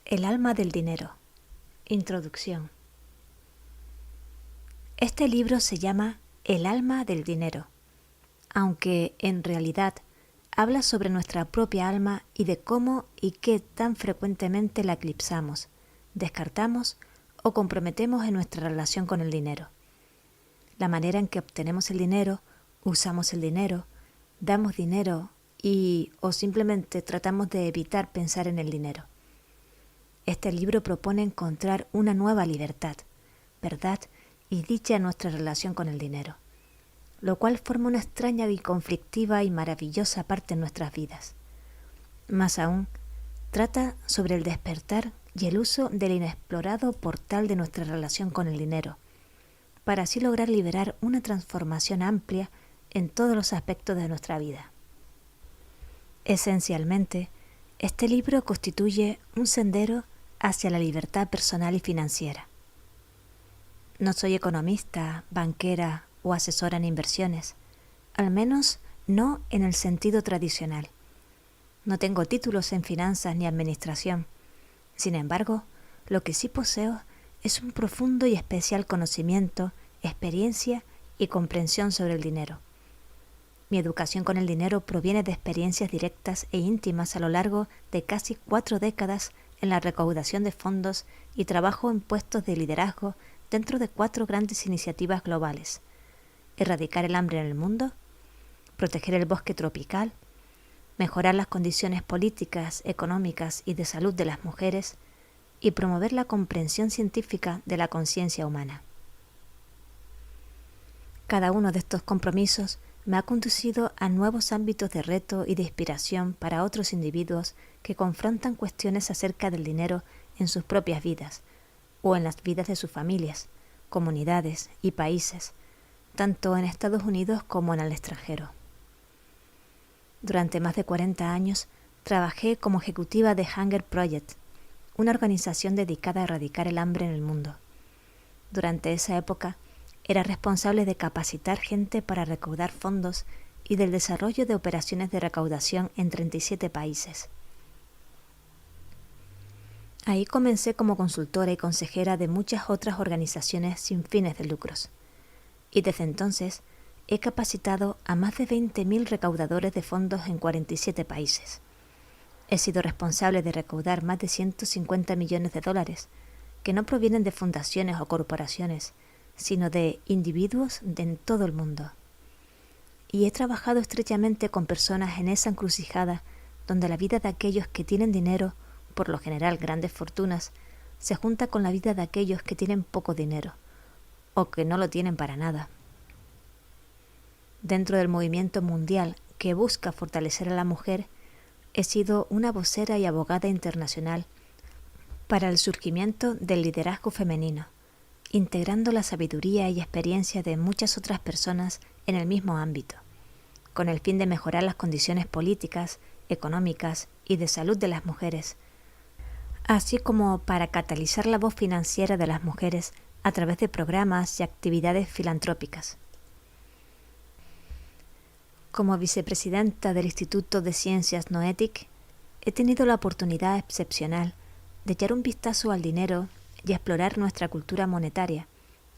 El alma del dinero. Introducción. Este libro se llama El alma del dinero, aunque en realidad habla sobre nuestra propia alma y de cómo y qué tan frecuentemente la eclipsamos, descartamos o comprometemos en nuestra relación con el dinero. La manera en que obtenemos el dinero, usamos el dinero, damos dinero o simplemente tratamos de evitar pensar en el dinero. Este libro propone encontrar una nueva libertad, verdad y dicha en nuestra relación con el dinero, lo cual forma una extraña y conflictiva y maravillosa parte en nuestras vidas. Más aún, trata sobre el despertar y el uso del inexplorado portal de nuestra relación con el dinero, para así lograr liberar una transformación amplia en todos los aspectos de nuestra vida. Esencialmente, este libro constituye un sendero hacia la libertad personal y financiera. No soy economista, banquera o asesora en inversiones, al menos no en el sentido tradicional. No tengo títulos en finanzas ni administración. Sin embargo, lo que sí poseo es un profundo y especial conocimiento, experiencia y comprensión sobre el dinero. Mi educación con el dinero proviene de experiencias directas e íntimas a lo largo de casi 4 décadas en la recaudación de fondos y trabajo en puestos de liderazgo dentro de 4 grandes iniciativas globales: erradicar el hambre en el mundo, proteger el bosque tropical, mejorar las condiciones políticas, económicas y de salud de las mujeres y promover la comprensión científica de la conciencia humana. Cada uno de estos compromisos me ha conducido a nuevos ámbitos de reto y de inspiración para otros individuos que confrontan cuestiones acerca del dinero en sus propias vidas o en las vidas de sus familias, comunidades y países, tanto en Estados Unidos como en el extranjero. Durante más de 40 años trabajé como ejecutiva de Hunger Project, una organización dedicada a erradicar el hambre en el mundo. Durante esa época era responsable de capacitar gente para recaudar fondos y del desarrollo de operaciones de recaudación en 37 países. Ahí comencé como consultora y consejera de muchas otras organizaciones sin fines de lucros, y desde entonces he capacitado a más de 20.000 recaudadores de fondos en 47 países. He sido responsable de recaudar más de $150 millones, que no provienen de fundaciones o corporaciones, sino de individuos en todo el mundo. Y he trabajado estrechamente con personas en esa encrucijada donde la vida de aquellos que tienen dinero, por lo general grandes fortunas, se junta con la vida de aquellos que tienen poco dinero, o que no lo tienen para nada. Dentro del movimiento mundial que busca fortalecer a la mujer, he sido una vocera y abogada internacional para el surgimiento del liderazgo femenino, integrando la sabiduría y experiencia de muchas otras personas en el mismo ámbito, con el fin de mejorar las condiciones políticas, económicas y de salud de las mujeres, así como para catalizar la voz financiera de las mujeres a través de programas y actividades filantrópicas. Como vicepresidenta del Instituto de Ciencias Noetic, he tenido la oportunidad excepcional de echar un vistazo al dinero y explorar nuestra cultura monetaria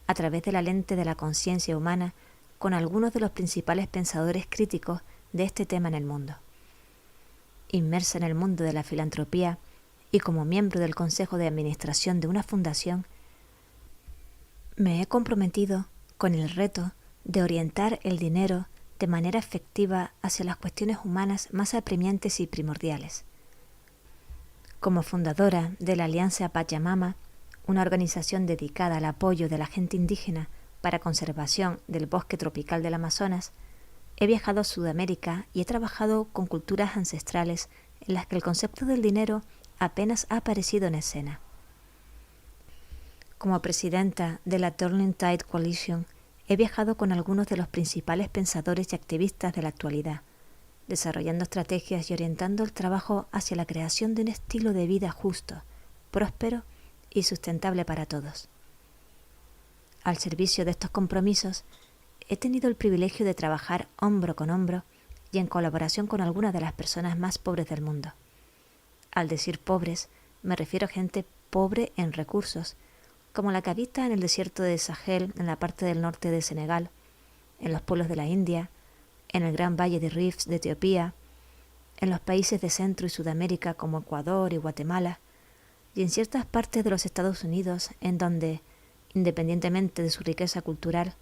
a través de la lente de la conciencia humana con algunos de los principales pensadores críticos de este tema en el mundo. Inmersa en el mundo de la filantropía y como miembro del Consejo de Administración de una fundación, me he comprometido con el reto de orientar el dinero de manera efectiva hacia las cuestiones humanas más apremiantes y primordiales. Como fundadora de la Alianza Pachamama, una organización dedicada al apoyo de la gente indígena para conservación del bosque tropical del Amazonas, he viajado a Sudamérica y he trabajado con culturas ancestrales en las que el concepto del dinero apenas ha aparecido en escena. Como presidenta de la Turning Tide Coalition, he viajado con algunos de los principales pensadores y activistas de la actualidad, desarrollando estrategias y orientando el trabajo hacia la creación de un estilo de vida justo, próspero y sustentable para todos. Al servicio de estos compromisos, he tenido el privilegio de trabajar hombro con hombro y en colaboración con algunas de las personas más pobres del mundo. Al decir pobres, me refiero a gente pobre en recursos, como la que habita en el desierto de Sahel, en la parte del norte de Senegal, en los pueblos de la India, en el gran valle de Rift de Etiopía, en los países de Centro y Sudamérica como Ecuador y Guatemala, y en ciertas partes de los Estados Unidos en donde, independientemente de su riqueza cultural,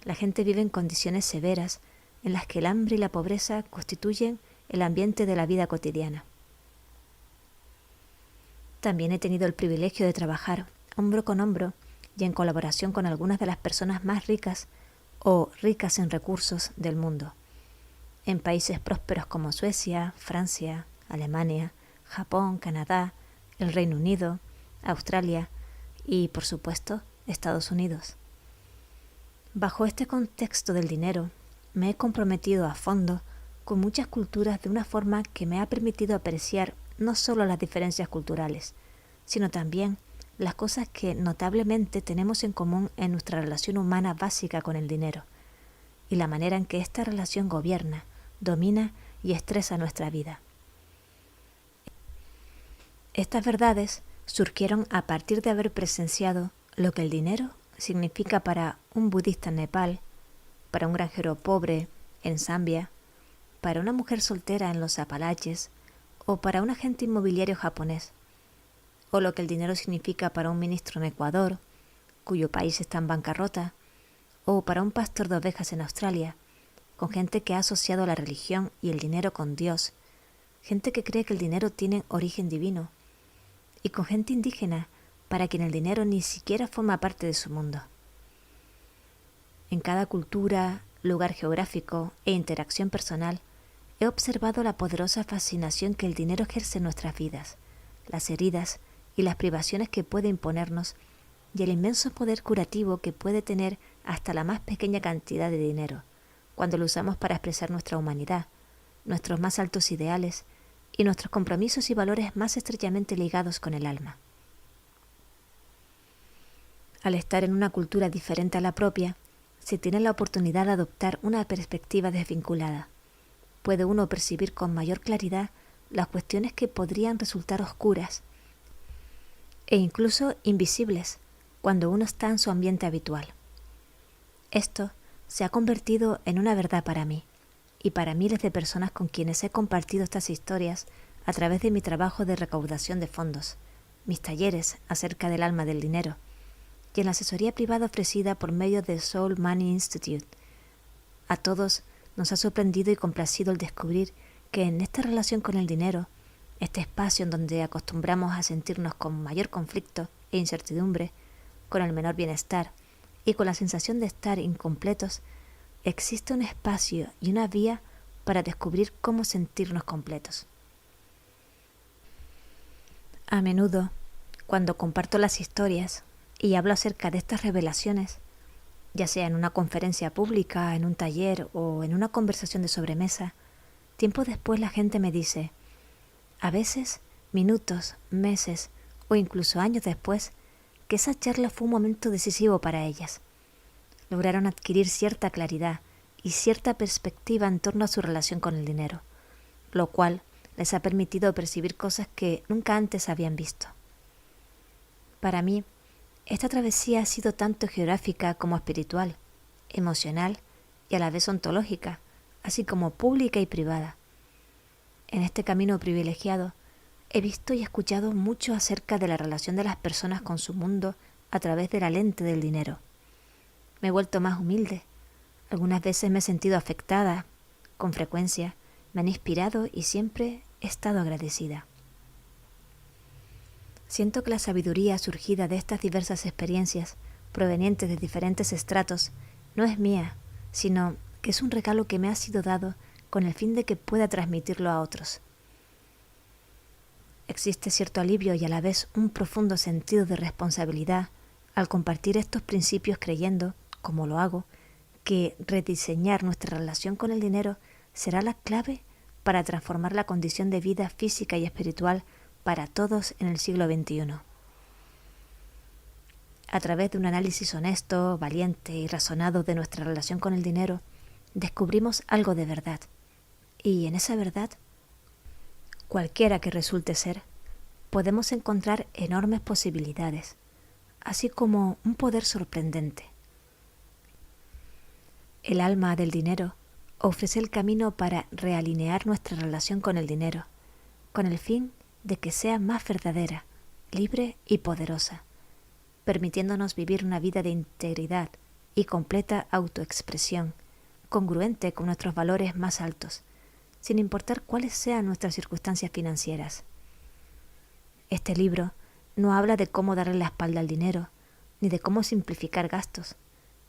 la gente vive en condiciones severas en las que el hambre y la pobreza constituyen el ambiente de la vida cotidiana. También he tenido el privilegio de trabajar hombro con hombro y en colaboración con algunas de las personas más ricas o ricas en recursos del mundo, en países prósperos como Suecia, Francia, Alemania, Japón, Canadá, el Reino Unido, Australia y, por supuesto, Estados Unidos. Bajo este contexto del dinero, me he comprometido a fondo con muchas culturas de una forma que me ha permitido apreciar no solo las diferencias culturales, sino también las cosas que notablemente tenemos en común en nuestra relación humana básica con el dinero, y la manera en que esta relación gobierna, domina y estresa nuestra vida. Estas verdades surgieron a partir de haber presenciado lo que el dinero significa para un budista en Nepal, para un granjero pobre en Zambia, para una mujer soltera en los Apalaches o para un agente inmobiliario japonés, o lo que el dinero significa para un ministro en Ecuador, cuyo país está en bancarrota, o para un pastor de ovejas en Australia, con gente que ha asociado la religión y el dinero con Dios, gente que cree que el dinero tiene origen divino, y con gente indígena para quien el dinero ni siquiera forma parte de su mundo. En cada cultura, lugar geográfico e interacción personal, he observado la poderosa fascinación que el dinero ejerce en nuestras vidas, las heridas y las privaciones que puede imponernos, y el inmenso poder curativo que puede tener hasta la más pequeña cantidad de dinero, cuando lo usamos para expresar nuestra humanidad, nuestros más altos ideales y nuestros compromisos y valores más estrechamente ligados con el alma. Al estar en una cultura diferente a la propia, se tiene la oportunidad de adoptar una perspectiva desvinculada. Puede uno percibir con mayor claridad las cuestiones que podrían resultar oscuras e incluso invisibles cuando uno está en su ambiente habitual. Esto se ha convertido en una verdad para mí y para miles de personas con quienes he compartido estas historias a través de mi trabajo de recaudación de fondos, mis talleres acerca del alma del dinero y en la asesoría privada ofrecida por medio del Soul Money Institute. A todos nos ha sorprendido y complacido el descubrir que en esta relación con el dinero, este espacio en donde acostumbramos a sentirnos con mayor conflicto e incertidumbre, con el menor bienestar y con la sensación de estar incompletos, existe un espacio y una vía para descubrir cómo sentirnos completos. A menudo, cuando comparto las historias y hablo acerca de estas revelaciones, ya sea en una conferencia pública, en un taller o en una conversación de sobremesa, tiempo después la gente me dice, a veces, minutos, meses o incluso años después, que esa charla fue un momento decisivo para ellas. Lograron adquirir cierta claridad y cierta perspectiva en torno a su relación con el dinero, lo cual les ha permitido percibir cosas que nunca antes habían visto. Para mí, esta travesía ha sido tanto geográfica como espiritual, emocional y a la vez ontológica, así como pública y privada. En este camino privilegiado, he visto y escuchado mucho acerca de la relación de las personas con su mundo a través de la lente del dinero. Me he vuelto más humilde. Algunas veces me he sentido afectada. Con frecuencia me han inspirado y siempre he estado agradecida. Siento que la sabiduría surgida de estas diversas experiencias, provenientes de diferentes estratos, no es mía, sino que es un regalo que me ha sido dado con el fin de que pueda transmitirlo a otros. Existe cierto alivio y a la vez un profundo sentido de responsabilidad al compartir estos principios creyendo, como lo hago, que rediseñar nuestra relación con el dinero será la clave para transformar la condición de vida física y espiritual para todos en el siglo XXI. A través de un análisis honesto, valiente y razonado de nuestra relación con el dinero, descubrimos algo de verdad. Y en esa verdad, cualquiera que resulte ser, podemos encontrar enormes posibilidades, así como un poder sorprendente. El alma del dinero ofrece el camino para realinear nuestra relación con el dinero, con el fin de que sea más verdadera, libre y poderosa, permitiéndonos vivir una vida de integridad y completa autoexpresión, congruente con nuestros valores más altos, sin importar cuáles sean nuestras circunstancias financieras. Este libro no habla de cómo darle la espalda al dinero, ni de cómo simplificar gastos,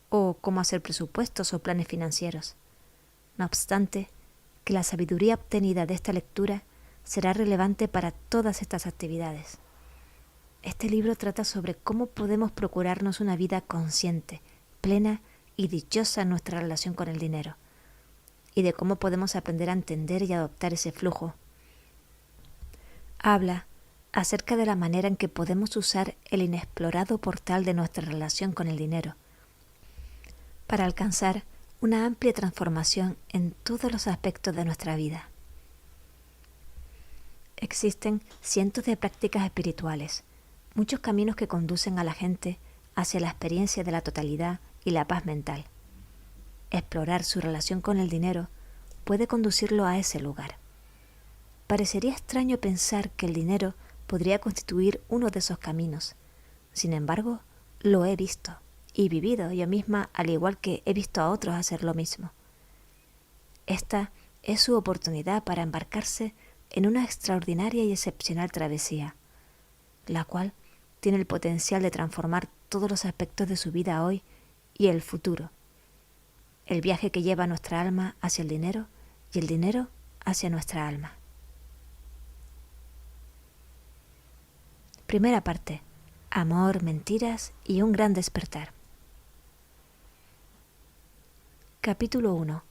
o cómo hacer presupuestos o planes financieros. No obstante, que la sabiduría obtenida de esta lectura será relevante para todas estas actividades. Este libro trata sobre cómo podemos procurarnos una vida consciente, plena y dichosa en nuestra relación con el dinero, y de cómo podemos aprender a entender y adoptar ese flujo. Habla acerca de la manera en que podemos usar el inexplorado portal de nuestra relación con el dinero para alcanzar una amplia transformación en todos los aspectos de nuestra vida. Existen cientos de prácticas espirituales, muchos caminos que conducen a la gente hacia la experiencia de la totalidad y la paz mental. Explorar su relación con el dinero puede conducirlo a ese lugar. Parecería extraño pensar que el dinero podría constituir uno de esos caminos. Sin embargo, lo he visto y vivido yo misma, al igual que he visto a otros hacer lo mismo. Esta es su oportunidad para embarcarse en una extraordinaria y excepcional travesía, la cual tiene el potencial de transformar todos los aspectos de su vida hoy y el futuro. El viaje que lleva nuestra alma hacia el dinero y el dinero hacia nuestra alma. Primera parte: amor, mentiras y un gran despertar. Capítulo 1.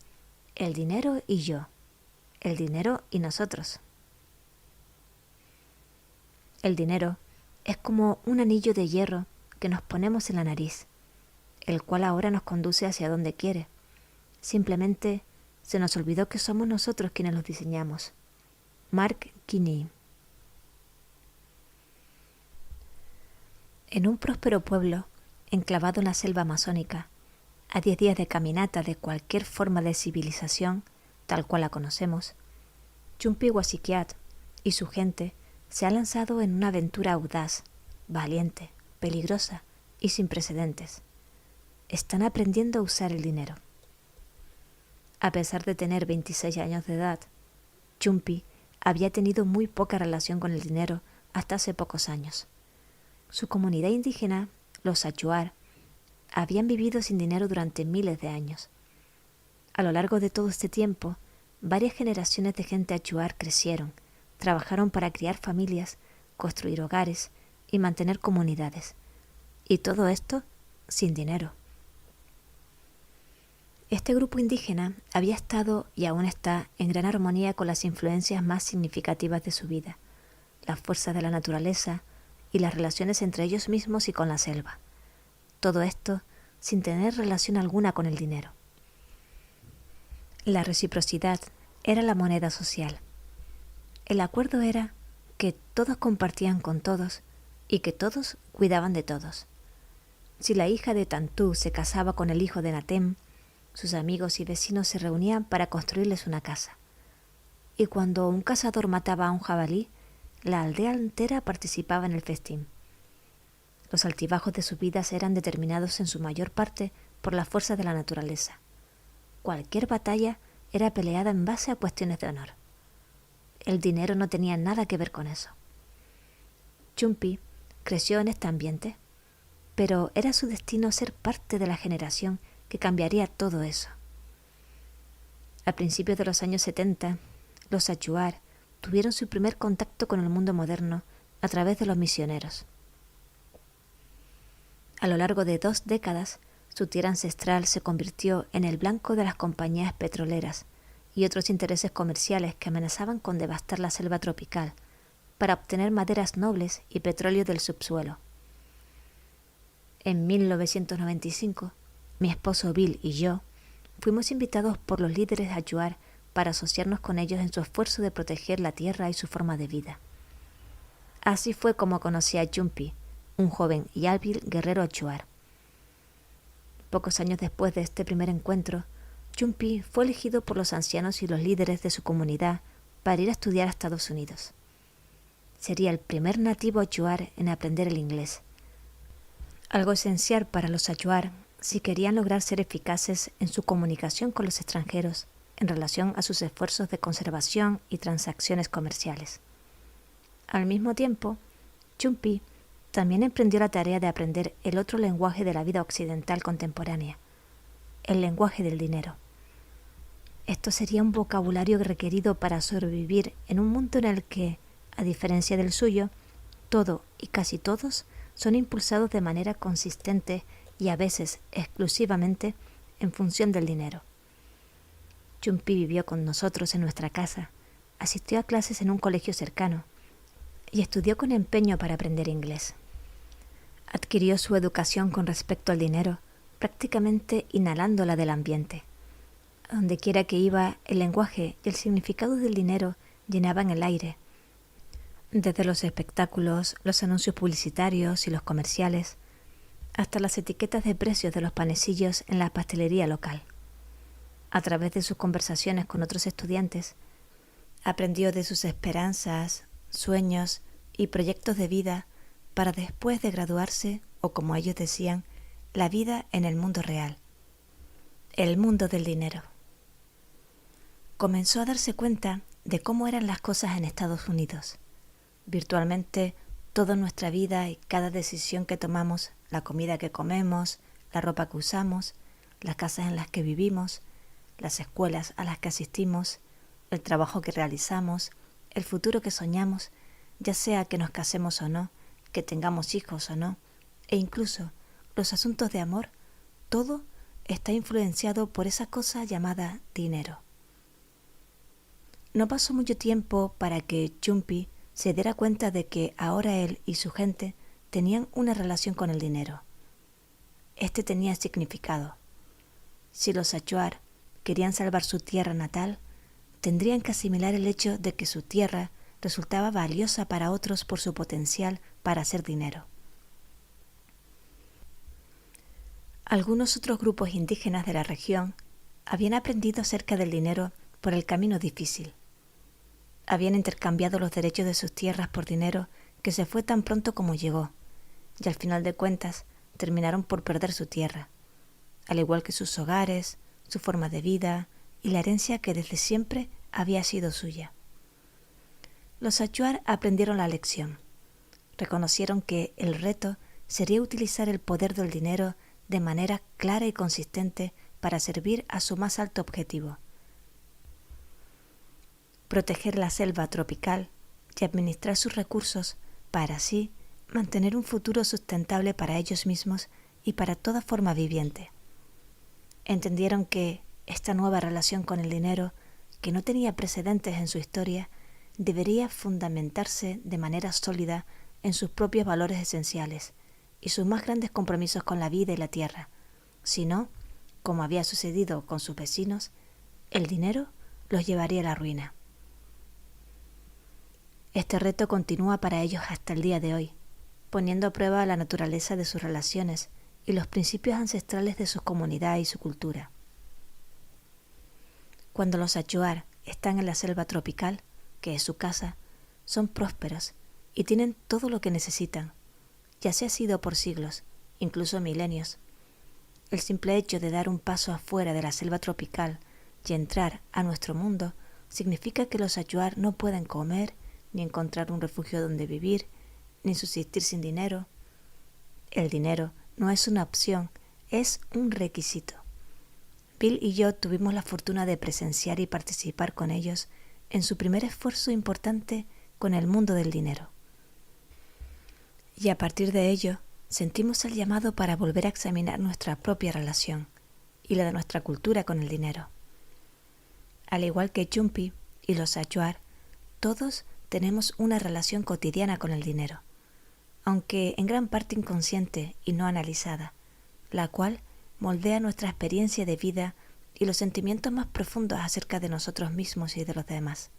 El dinero y yo. El dinero y nosotros. El dinero es como un anillo de hierro que nos ponemos en la nariz, el cual ahora nos conduce hacia donde quiere. Simplemente se nos olvidó que somos nosotros quienes los diseñamos. Mark Kinney. En un próspero pueblo, enclavado en la selva amazónica, a 10 días de caminata de cualquier forma de civilización, tal cual la conocemos, Chumpi Wasikiat y su gente se han lanzado en una aventura audaz, valiente, peligrosa y sin precedentes. Están aprendiendo a usar el dinero. A pesar de tener 26 años de edad, Chumpi había tenido muy poca relación con el dinero hasta hace pocos años. Su comunidad indígena, los Achuar, habían vivido sin dinero durante miles de años. A lo largo de todo este tiempo, varias generaciones de gente Achuar crecieron, trabajaron para criar familias, construir hogares y mantener comunidades. Y todo esto sin dinero. Este grupo indígena había estado y aún está en gran armonía con las influencias más significativas de su vida, las fuerzas de la naturaleza y las relaciones entre ellos mismos y con la selva. Todo esto sin tener relación alguna con el dinero. La reciprocidad era la moneda social. El acuerdo era que todos compartían con todos y que todos cuidaban de todos. Si la hija de Tantú se casaba con el hijo de Natem, sus amigos y vecinos se reunían para construirles una casa. Y cuando un cazador mataba a un jabalí, la aldea entera participaba en el festín. Los altibajos de sus vidas eran determinados en su mayor parte por la fuerza de la naturaleza. Cualquier batalla era peleada en base a cuestiones de honor. El dinero no tenía nada que ver con eso. Chumpi creció en este ambiente, pero era su destino ser parte de la generación que cambiaría todo eso. A principios de los años 70, los Achuar tuvieron su primer contacto con el mundo moderno a través de los misioneros. A lo largo de 2 décadas, su tierra ancestral se convirtió en el blanco de las compañías petroleras y otros intereses comerciales que amenazaban con devastar la selva tropical para obtener maderas nobles y petróleo del subsuelo. En 1995, mi esposo Bill y yo fuimos invitados por los líderes Achuar para asociarnos con ellos en su esfuerzo de proteger la tierra y su forma de vida. Así fue como conocí a Chumpi, un joven y hábil guerrero achuar. Pocos años después de este primer encuentro, Chumpi fue elegido por los ancianos y los líderes de su comunidad para ir a estudiar a Estados Unidos. Sería el primer nativo achuar en aprender el inglés, algo esencial para los achuar si querían lograr ser eficaces en su comunicación con los extranjeros en relación a sus esfuerzos de conservación y transacciones comerciales. Al mismo tiempo, Chumpi también emprendió la tarea de aprender el otro lenguaje de la vida occidental contemporánea, el lenguaje del dinero. Esto sería un vocabulario requerido para sobrevivir en un mundo en el que, a diferencia del suyo, todo y casi todos son impulsados de manera consistente y a veces exclusivamente en función del dinero. Chumpi vivió con nosotros en nuestra casa, asistió a clases en un colegio cercano y estudió con empeño para aprender inglés. Adquirió su educación con respecto al dinero, prácticamente inhalándola del ambiente. A donde quiera que iba, el lenguaje y el significado del dinero llenaban el aire. Desde los espectáculos, los anuncios publicitarios y los comerciales, hasta las etiquetas de precios de los panecillos en la pastelería local. A través de sus conversaciones con otros estudiantes, aprendió de sus esperanzas, sueños y proyectos de vida para después de graduarse, o como ellos decían, la vida en el mundo real, el mundo del dinero. Comenzó a darse cuenta de cómo eran las cosas en Estados Unidos. Virtualmente toda nuestra vida y cada decisión que tomamos, la comida que comemos, la ropa que usamos, las casas en las que vivimos, las escuelas a las que asistimos, el trabajo que realizamos, el futuro que soñamos, ya sea que nos casemos o no, que tengamos hijos o no, e incluso los asuntos de amor, todo está influenciado por esa cosa llamada dinero. No pasó mucho tiempo para que Chumpi se diera cuenta de que ahora él y su gente tenían una relación con el dinero. Este tenía significado. Si los achuar querían salvar su tierra natal, tendrían que asimilar el hecho de que su tierra resultaba valiosa para otros por su potencial para hacer dinero. Algunos otros grupos indígenas de la región habían aprendido acerca del dinero por el camino difícil. Habían intercambiado los derechos de sus tierras por dinero que se fue tan pronto como llegó, y al final de cuentas terminaron por perder su tierra, al igual que sus hogares, su forma de vida y la herencia que desde siempre había sido suya. Los achuar aprendieron la lección. Reconocieron que el reto sería utilizar el poder del dinero de manera clara y consistente para servir a su más alto objetivo: proteger la selva tropical y administrar sus recursos para así mantener un futuro sustentable para ellos mismos y para toda forma viviente. Entendieron que esta nueva relación con el dinero, que no tenía precedentes en su historia, debería fundamentarse de manera sólida en sus propios valores esenciales y sus más grandes compromisos con la vida y la tierra. Si no, como había sucedido con sus vecinos, el dinero los llevaría a la ruina. Este reto continúa para ellos hasta el día de hoy, poniendo a prueba la naturaleza de sus relaciones y los principios ancestrales de su comunidad y su cultura. Cuando los achuar están en la selva tropical, que es su casa, son prósperos y tienen todo lo que necesitan, ya se ha sido por siglos, incluso milenios. El simple hecho de dar un paso afuera de la selva tropical y entrar a nuestro mundo significa que los achuar no pueden comer, ni encontrar un refugio donde vivir, ni subsistir sin dinero. El dinero no es una opción, es un requisito. Bill y yo tuvimos la fortuna de presenciar y participar con ellos en su primer esfuerzo importante con el mundo del dinero. Y a partir de ello, sentimos el llamado para volver a examinar nuestra propia relación y la de nuestra cultura con el dinero. Al igual que Chumpi y los achuar, todos tenemos una relación cotidiana con el dinero, aunque en gran parte inconsciente y no analizada, la cual moldea nuestra experiencia de vida y los sentimientos más profundos acerca de nosotros mismos y de los demás.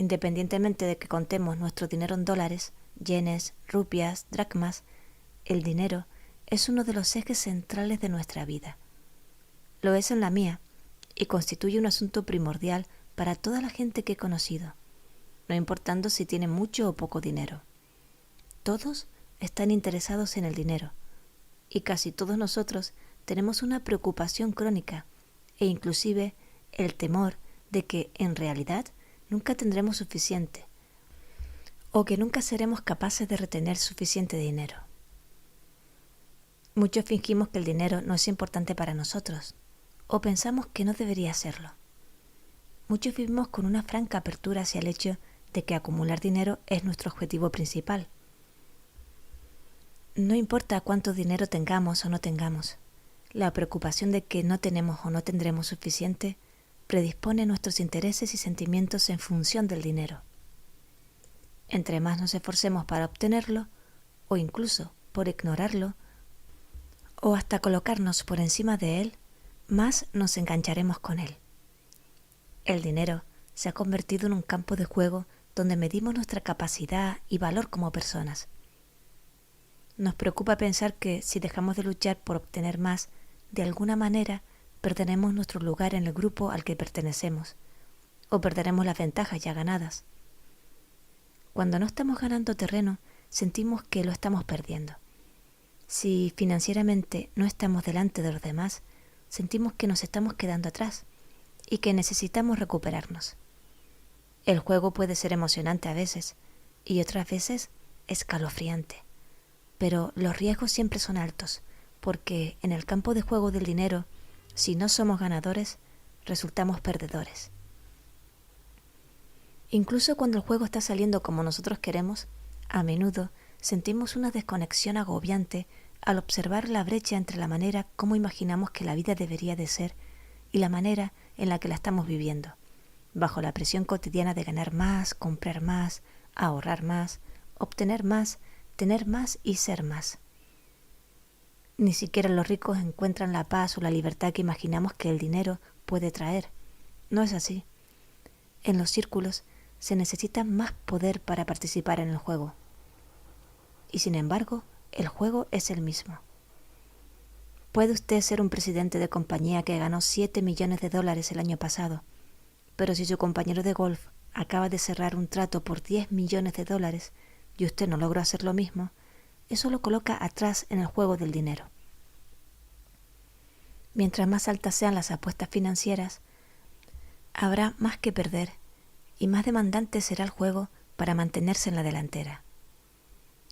Independientemente de que contemos nuestro dinero en dólares, yenes, rupias, dracmas, el dinero es uno de los ejes centrales de nuestra vida. Lo es en la mía y constituye un asunto primordial para toda la gente que he conocido, no importando si tiene mucho o poco dinero. Todos están interesados en el dinero y casi todos nosotros tenemos una preocupación crónica e inclusive el temor de que en realidad nunca tendremos suficiente o que nunca seremos capaces de retener suficiente dinero. Muchos fingimos que el dinero no es importante para nosotros o pensamos que no debería serlo. Muchos vivimos con una franca apertura hacia el hecho de que acumular dinero es nuestro objetivo principal. No importa cuánto dinero tengamos o no tengamos, la preocupación de que no tenemos o no tendremos suficiente predispone nuestros intereses y sentimientos en función del dinero. Entre más nos esforcemos para obtenerlo, o incluso por ignorarlo, o hasta colocarnos por encima de él, más nos engancharemos con él. El dinero se ha convertido en un campo de juego donde medimos nuestra capacidad y valor como personas. Nos preocupa pensar que si dejamos de luchar por obtener más, de alguna manera perderemos nuestro lugar en el grupo al que pertenecemos, o perderemos las ventajas ya ganadas. Cuando no estamos ganando terreno, sentimos que lo estamos perdiendo. Si financieramente no estamos delante de los demás, sentimos que nos estamos quedando atrás y que necesitamos recuperarnos. El juego puede ser emocionante a veces y otras veces escalofriante, pero los riesgos siempre son altos, porque en el campo de juego del dinero, si no somos ganadores, resultamos perdedores. Incluso cuando el juego está saliendo como nosotros queremos, a menudo sentimos una desconexión agobiante al observar la brecha entre la manera como imaginamos que la vida debería de ser y la manera en la que la estamos viviendo, bajo la presión cotidiana de ganar más, comprar más, ahorrar más, obtener más, tener más y ser más. Ni siquiera los ricos encuentran la paz o la libertad que imaginamos que el dinero puede traer. No es así. En los círculos se necesita más poder para participar en el juego. Y sin embargo, el juego es el mismo. Puede usted ser un presidente de compañía que ganó 7 millones de dólares el año pasado, pero si su compañero de golf acaba de cerrar un trato por 10 millones de dólares y usted no logró hacer lo mismo, eso lo coloca atrás en el juego del dinero. Mientras más altas sean las apuestas financieras, habrá más que perder y más demandante será el juego para mantenerse en la delantera.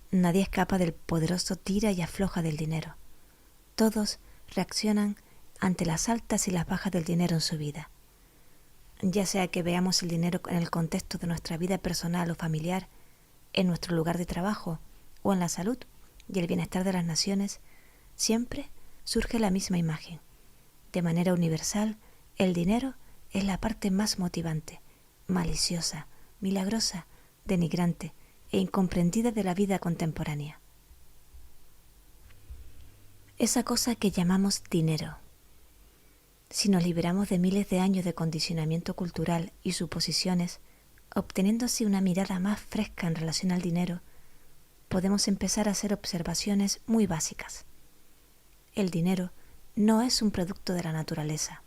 Nadie escapa del poderoso tira y afloja del dinero. Todos reaccionan ante las altas y las bajas del dinero en su vida. Ya sea que veamos el dinero en el contexto de nuestra vida personal o familiar, en nuestro lugar de trabajo o en la salud y el bienestar de las naciones, siempre surge la misma imagen. De manera universal, el dinero es la parte más motivante, maliciosa, milagrosa, denigrante e incomprendida de la vida contemporánea. Esa cosa que llamamos dinero. Si nos liberamos de miles de años de condicionamiento cultural y suposiciones, obteniendo así una mirada más fresca en relación al dinero, podemos empezar a hacer observaciones muy básicas. El dinero no es un producto de la naturaleza.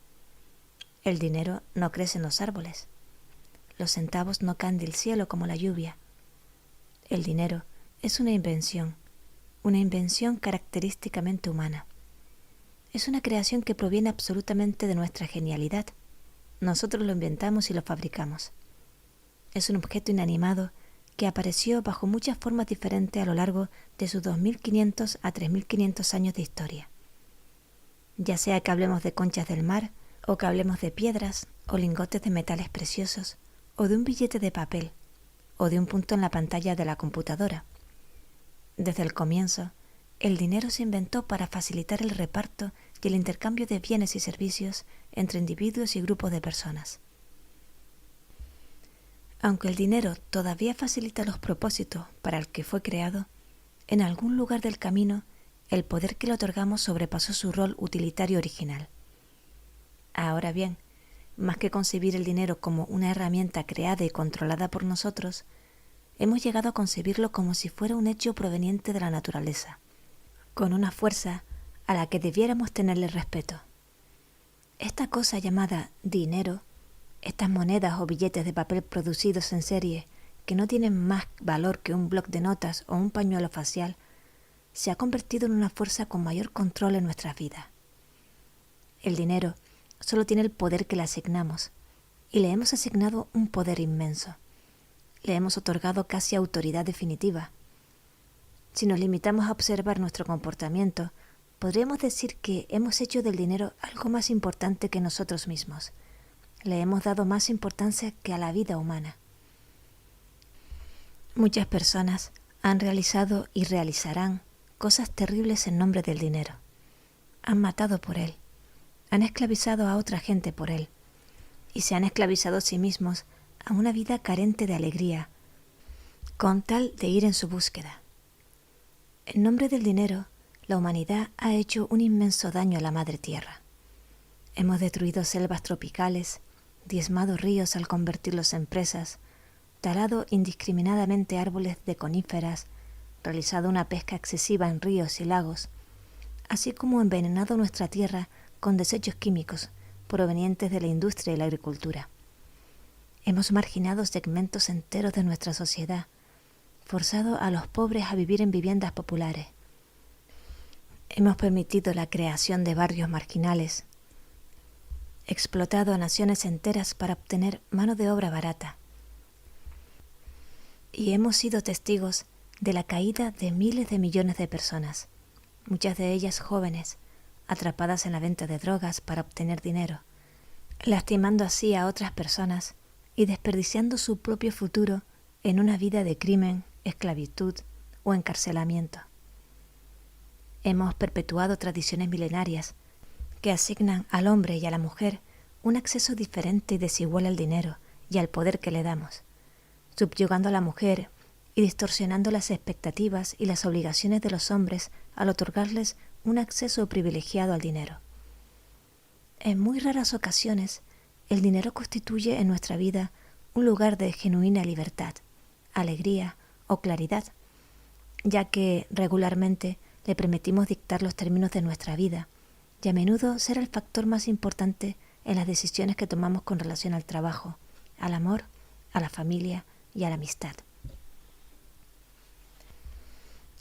El dinero no crece en los árboles. Los centavos no caen del cielo como la lluvia. El dinero es una invención característicamente humana. Es una creación que proviene absolutamente de nuestra genialidad. Nosotros lo inventamos y lo fabricamos. Es un objeto inanimado que apareció bajo muchas formas diferentes a lo largo de sus 2.500 a 3.500 años de historia. Ya sea que hablemos de conchas del mar, o que hablemos de piedras, o lingotes de metales preciosos, o de un billete de papel, o de un punto en la pantalla de la computadora. Desde el comienzo, el dinero se inventó para facilitar el reparto y el intercambio de bienes y servicios entre individuos y grupos de personas. Aunque el dinero todavía facilita los propósitos para el que fue creado, en algún lugar del camino el poder que le otorgamos sobrepasó su rol utilitario original. Ahora bien, más que concebir el dinero como una herramienta creada y controlada por nosotros, hemos llegado a concebirlo como si fuera un hecho proveniente de la naturaleza, con una fuerza a la que debiéramos tenerle respeto. Esta cosa llamada dinero, estas monedas o billetes de papel producidos en serie que no tienen más valor que un bloc de notas o un pañuelo facial, se ha convertido en una fuerza con mayor control en nuestras vidas. El dinero solo tiene el poder que le asignamos, y le hemos asignado un poder inmenso. Le hemos otorgado casi autoridad definitiva. Si nos limitamos a observar nuestro comportamiento, podríamos decir que hemos hecho del dinero algo más importante que nosotros mismos. Le hemos dado más importancia que a la vida humana. Muchas personas han realizado y realizarán cosas terribles en nombre del dinero. Han matado por él, han esclavizado a otra gente por él, y se han esclavizado a sí mismos a una vida carente de alegría, con tal de ir en su búsqueda. En nombre del dinero, la humanidad ha hecho un inmenso daño a la madre tierra. Hemos destruido selvas tropicales, diezmado ríos al convertirlos en presas, talado indiscriminadamente árboles de coníferas, realizado una pesca excesiva en ríos y lagos, así como envenenado nuestra tierra con desechos químicos provenientes de la industria y la agricultura. Hemos marginado segmentos enteros de nuestra sociedad, forzado a los pobres a vivir en viviendas populares. Hemos permitido la creación de barrios marginales, explotado a naciones enteras para obtener mano de obra barata. Y hemos sido testigos de la caída de miles de millones de personas, muchas de ellas jóvenes, atrapadas en la venta de drogas para obtener dinero, lastimando así a otras personas y desperdiciando su propio futuro en una vida de crimen, esclavitud o encarcelamiento. Hemos perpetuado tradiciones milenarias que asignan al hombre y a la mujer un acceso diferente y desigual al dinero y al poder que le damos, subyugando a la mujer y distorsionando las expectativas y las obligaciones de los hombres al otorgarles un acceso privilegiado al dinero. En muy raras ocasiones, el dinero constituye en nuestra vida un lugar de genuina libertad, alegría o claridad, ya que regularmente le permitimos dictar los términos de nuestra vida y a menudo ser el factor más importante en las decisiones que tomamos con relación al trabajo, al amor, a la familia y a la amistad.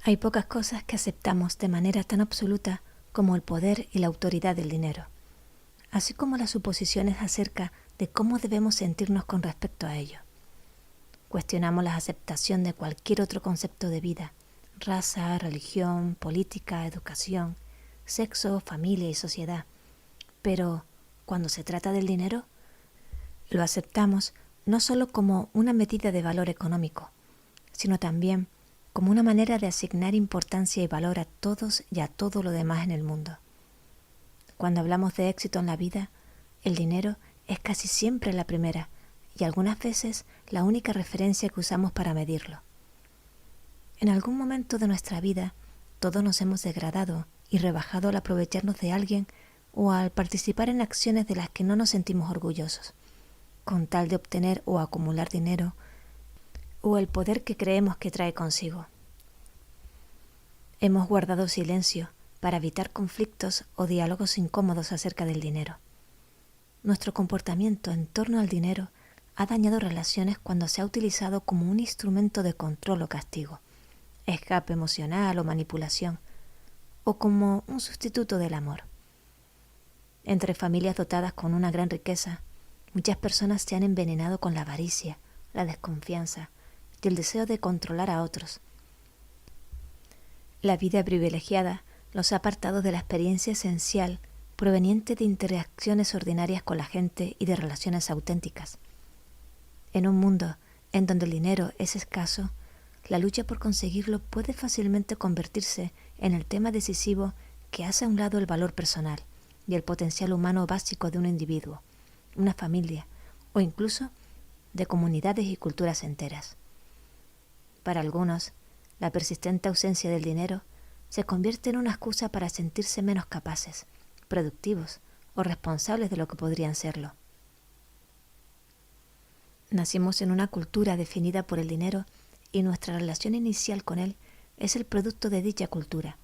Hay pocas cosas que aceptamos de manera tan absoluta como el poder y la autoridad del dinero, así como las suposiciones acerca de cómo debemos sentirnos con respecto a ello. Cuestionamos la aceptación de cualquier otro concepto de vida, raza, religión, política, educación, sexo, familia y sociedad. Pero, cuando se trata del dinero, lo aceptamos no solo como una medida de valor económico, sino también como una manera de asignar importancia y valor a todos y a todo lo demás en el mundo. Cuando hablamos de éxito en la vida, el dinero es casi siempre la primera y algunas veces la única referencia que usamos para medirlo. En algún momento de nuestra vida, todos nos hemos degradado y rebajado al aprovecharnos de alguien o al participar en acciones de las que no nos sentimos orgullosos, con tal de obtener o acumular dinero o el poder que creemos que trae consigo. Hemos guardado silencio para evitar conflictos o diálogos incómodos acerca del dinero. Nuestro comportamiento en torno al dinero ha dañado relaciones cuando se ha utilizado como un instrumento de control o castigo, escape emocional o manipulación, o como un sustituto del amor. Entre familias dotadas con una gran riqueza, muchas personas se han envenenado con la avaricia, la desconfianza y el deseo de controlar a otros. La vida privilegiada los ha apartado de la experiencia esencial proveniente de interacciones ordinarias con la gente y de relaciones auténticas. En un mundo en donde el dinero es escaso, la lucha por conseguirlo puede fácilmente convertirse en el tema decisivo que hace a un lado el valor personal y el potencial humano básico de un individuo, una familia o incluso de comunidades y culturas enteras. Para algunos, la persistente ausencia del dinero se convierte en una excusa para sentirse menos capaces, productivos o responsables de lo que podrían serlo. Nacimos en una cultura definida por el dinero y nuestra relación inicial con él es el producto de dicha cultura,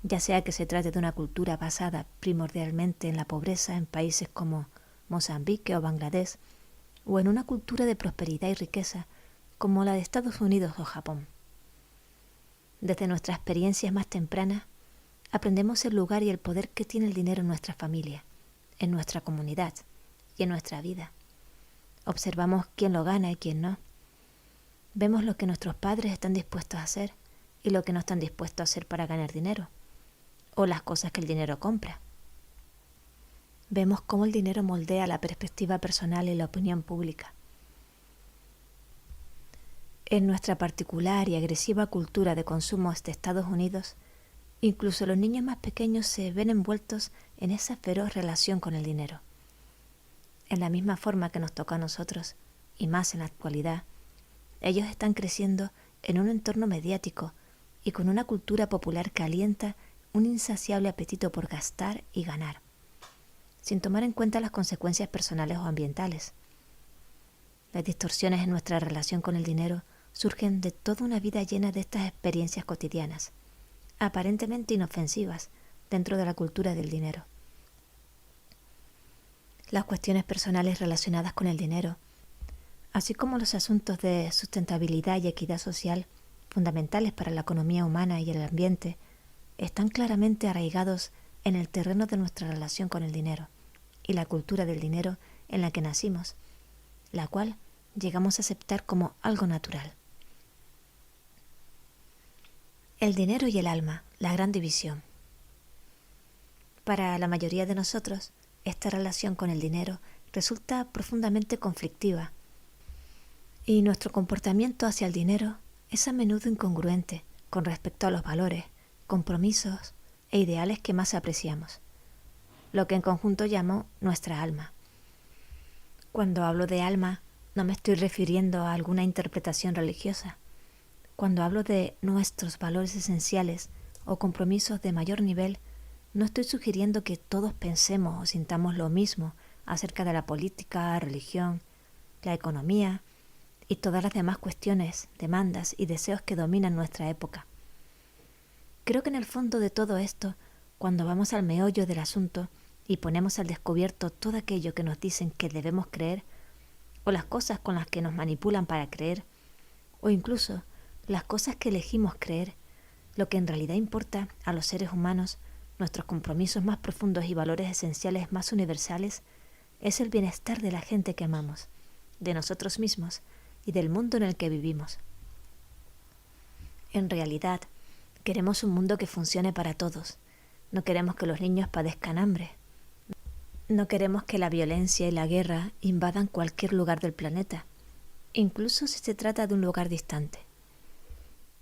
ya sea que se trate de una cultura basada primordialmente en la pobreza en países como Mozambique o Bangladesh, o en una cultura de prosperidad y riqueza como la de Estados Unidos o Japón. Desde nuestras experiencias más tempranas, aprendemos el lugar y el poder que tiene el dinero en nuestra familia, en nuestra comunidad y en nuestra vida. Observamos quién lo gana y quién no. Vemos lo que nuestros padres están dispuestos a hacer y lo que no están dispuestos a hacer para ganar dinero, o las cosas que el dinero compra. Vemos cómo el dinero moldea la perspectiva personal y la opinión pública. En nuestra particular y agresiva cultura de consumo de Estados Unidos, incluso los niños más pequeños se ven envueltos en esa feroz relación con el dinero. En la misma forma que nos toca a nosotros, y más en la actualidad, ellos están creciendo en un entorno mediático y con una cultura popular que alienta un insaciable apetito por gastar y ganar, sin tomar en cuenta las consecuencias personales o ambientales. Las distorsiones en nuestra relación con el dinero surgen de toda una vida llena de estas experiencias cotidianas, aparentemente inofensivas dentro de la cultura del dinero. Las cuestiones personales relacionadas con el dinero, así como los asuntos de sustentabilidad y equidad social, fundamentales para la economía humana y el ambiente, están claramente arraigados en el terreno de nuestra relación con el dinero y la cultura del dinero en la que nacimos, la cual llegamos a aceptar como algo natural. El dinero y el alma, la gran división. Para la mayoría de nosotros, esta relación con el dinero resulta profundamente conflictiva y nuestro comportamiento hacia el dinero es a menudo incongruente con respecto a los valores, compromisos e ideales que más apreciamos, lo que en conjunto llamo nuestra alma. Cuando hablo de alma, no me estoy refiriendo a alguna interpretación religiosa. Cuando hablo de nuestros valores esenciales o compromisos de mayor nivel, no estoy sugiriendo que todos pensemos o sintamos lo mismo acerca de la política, religión, la economía y todas las demás cuestiones, demandas y deseos que dominan nuestra época. Creo que en el fondo de todo esto, cuando vamos al meollo del asunto y ponemos al descubierto todo aquello que nos dicen que debemos creer, o las cosas con las que nos manipulan para creer, o incluso las cosas que elegimos creer, lo que en realidad importa a los seres humanos, nuestros compromisos más profundos y valores esenciales más universales, es el bienestar de la gente que amamos, de nosotros mismos y del mundo en el que vivimos. En realidad, queremos un mundo que funcione para todos. No queremos que los niños padezcan hambre. No queremos que la violencia y la guerra invadan cualquier lugar del planeta, incluso si se trata de un lugar distante.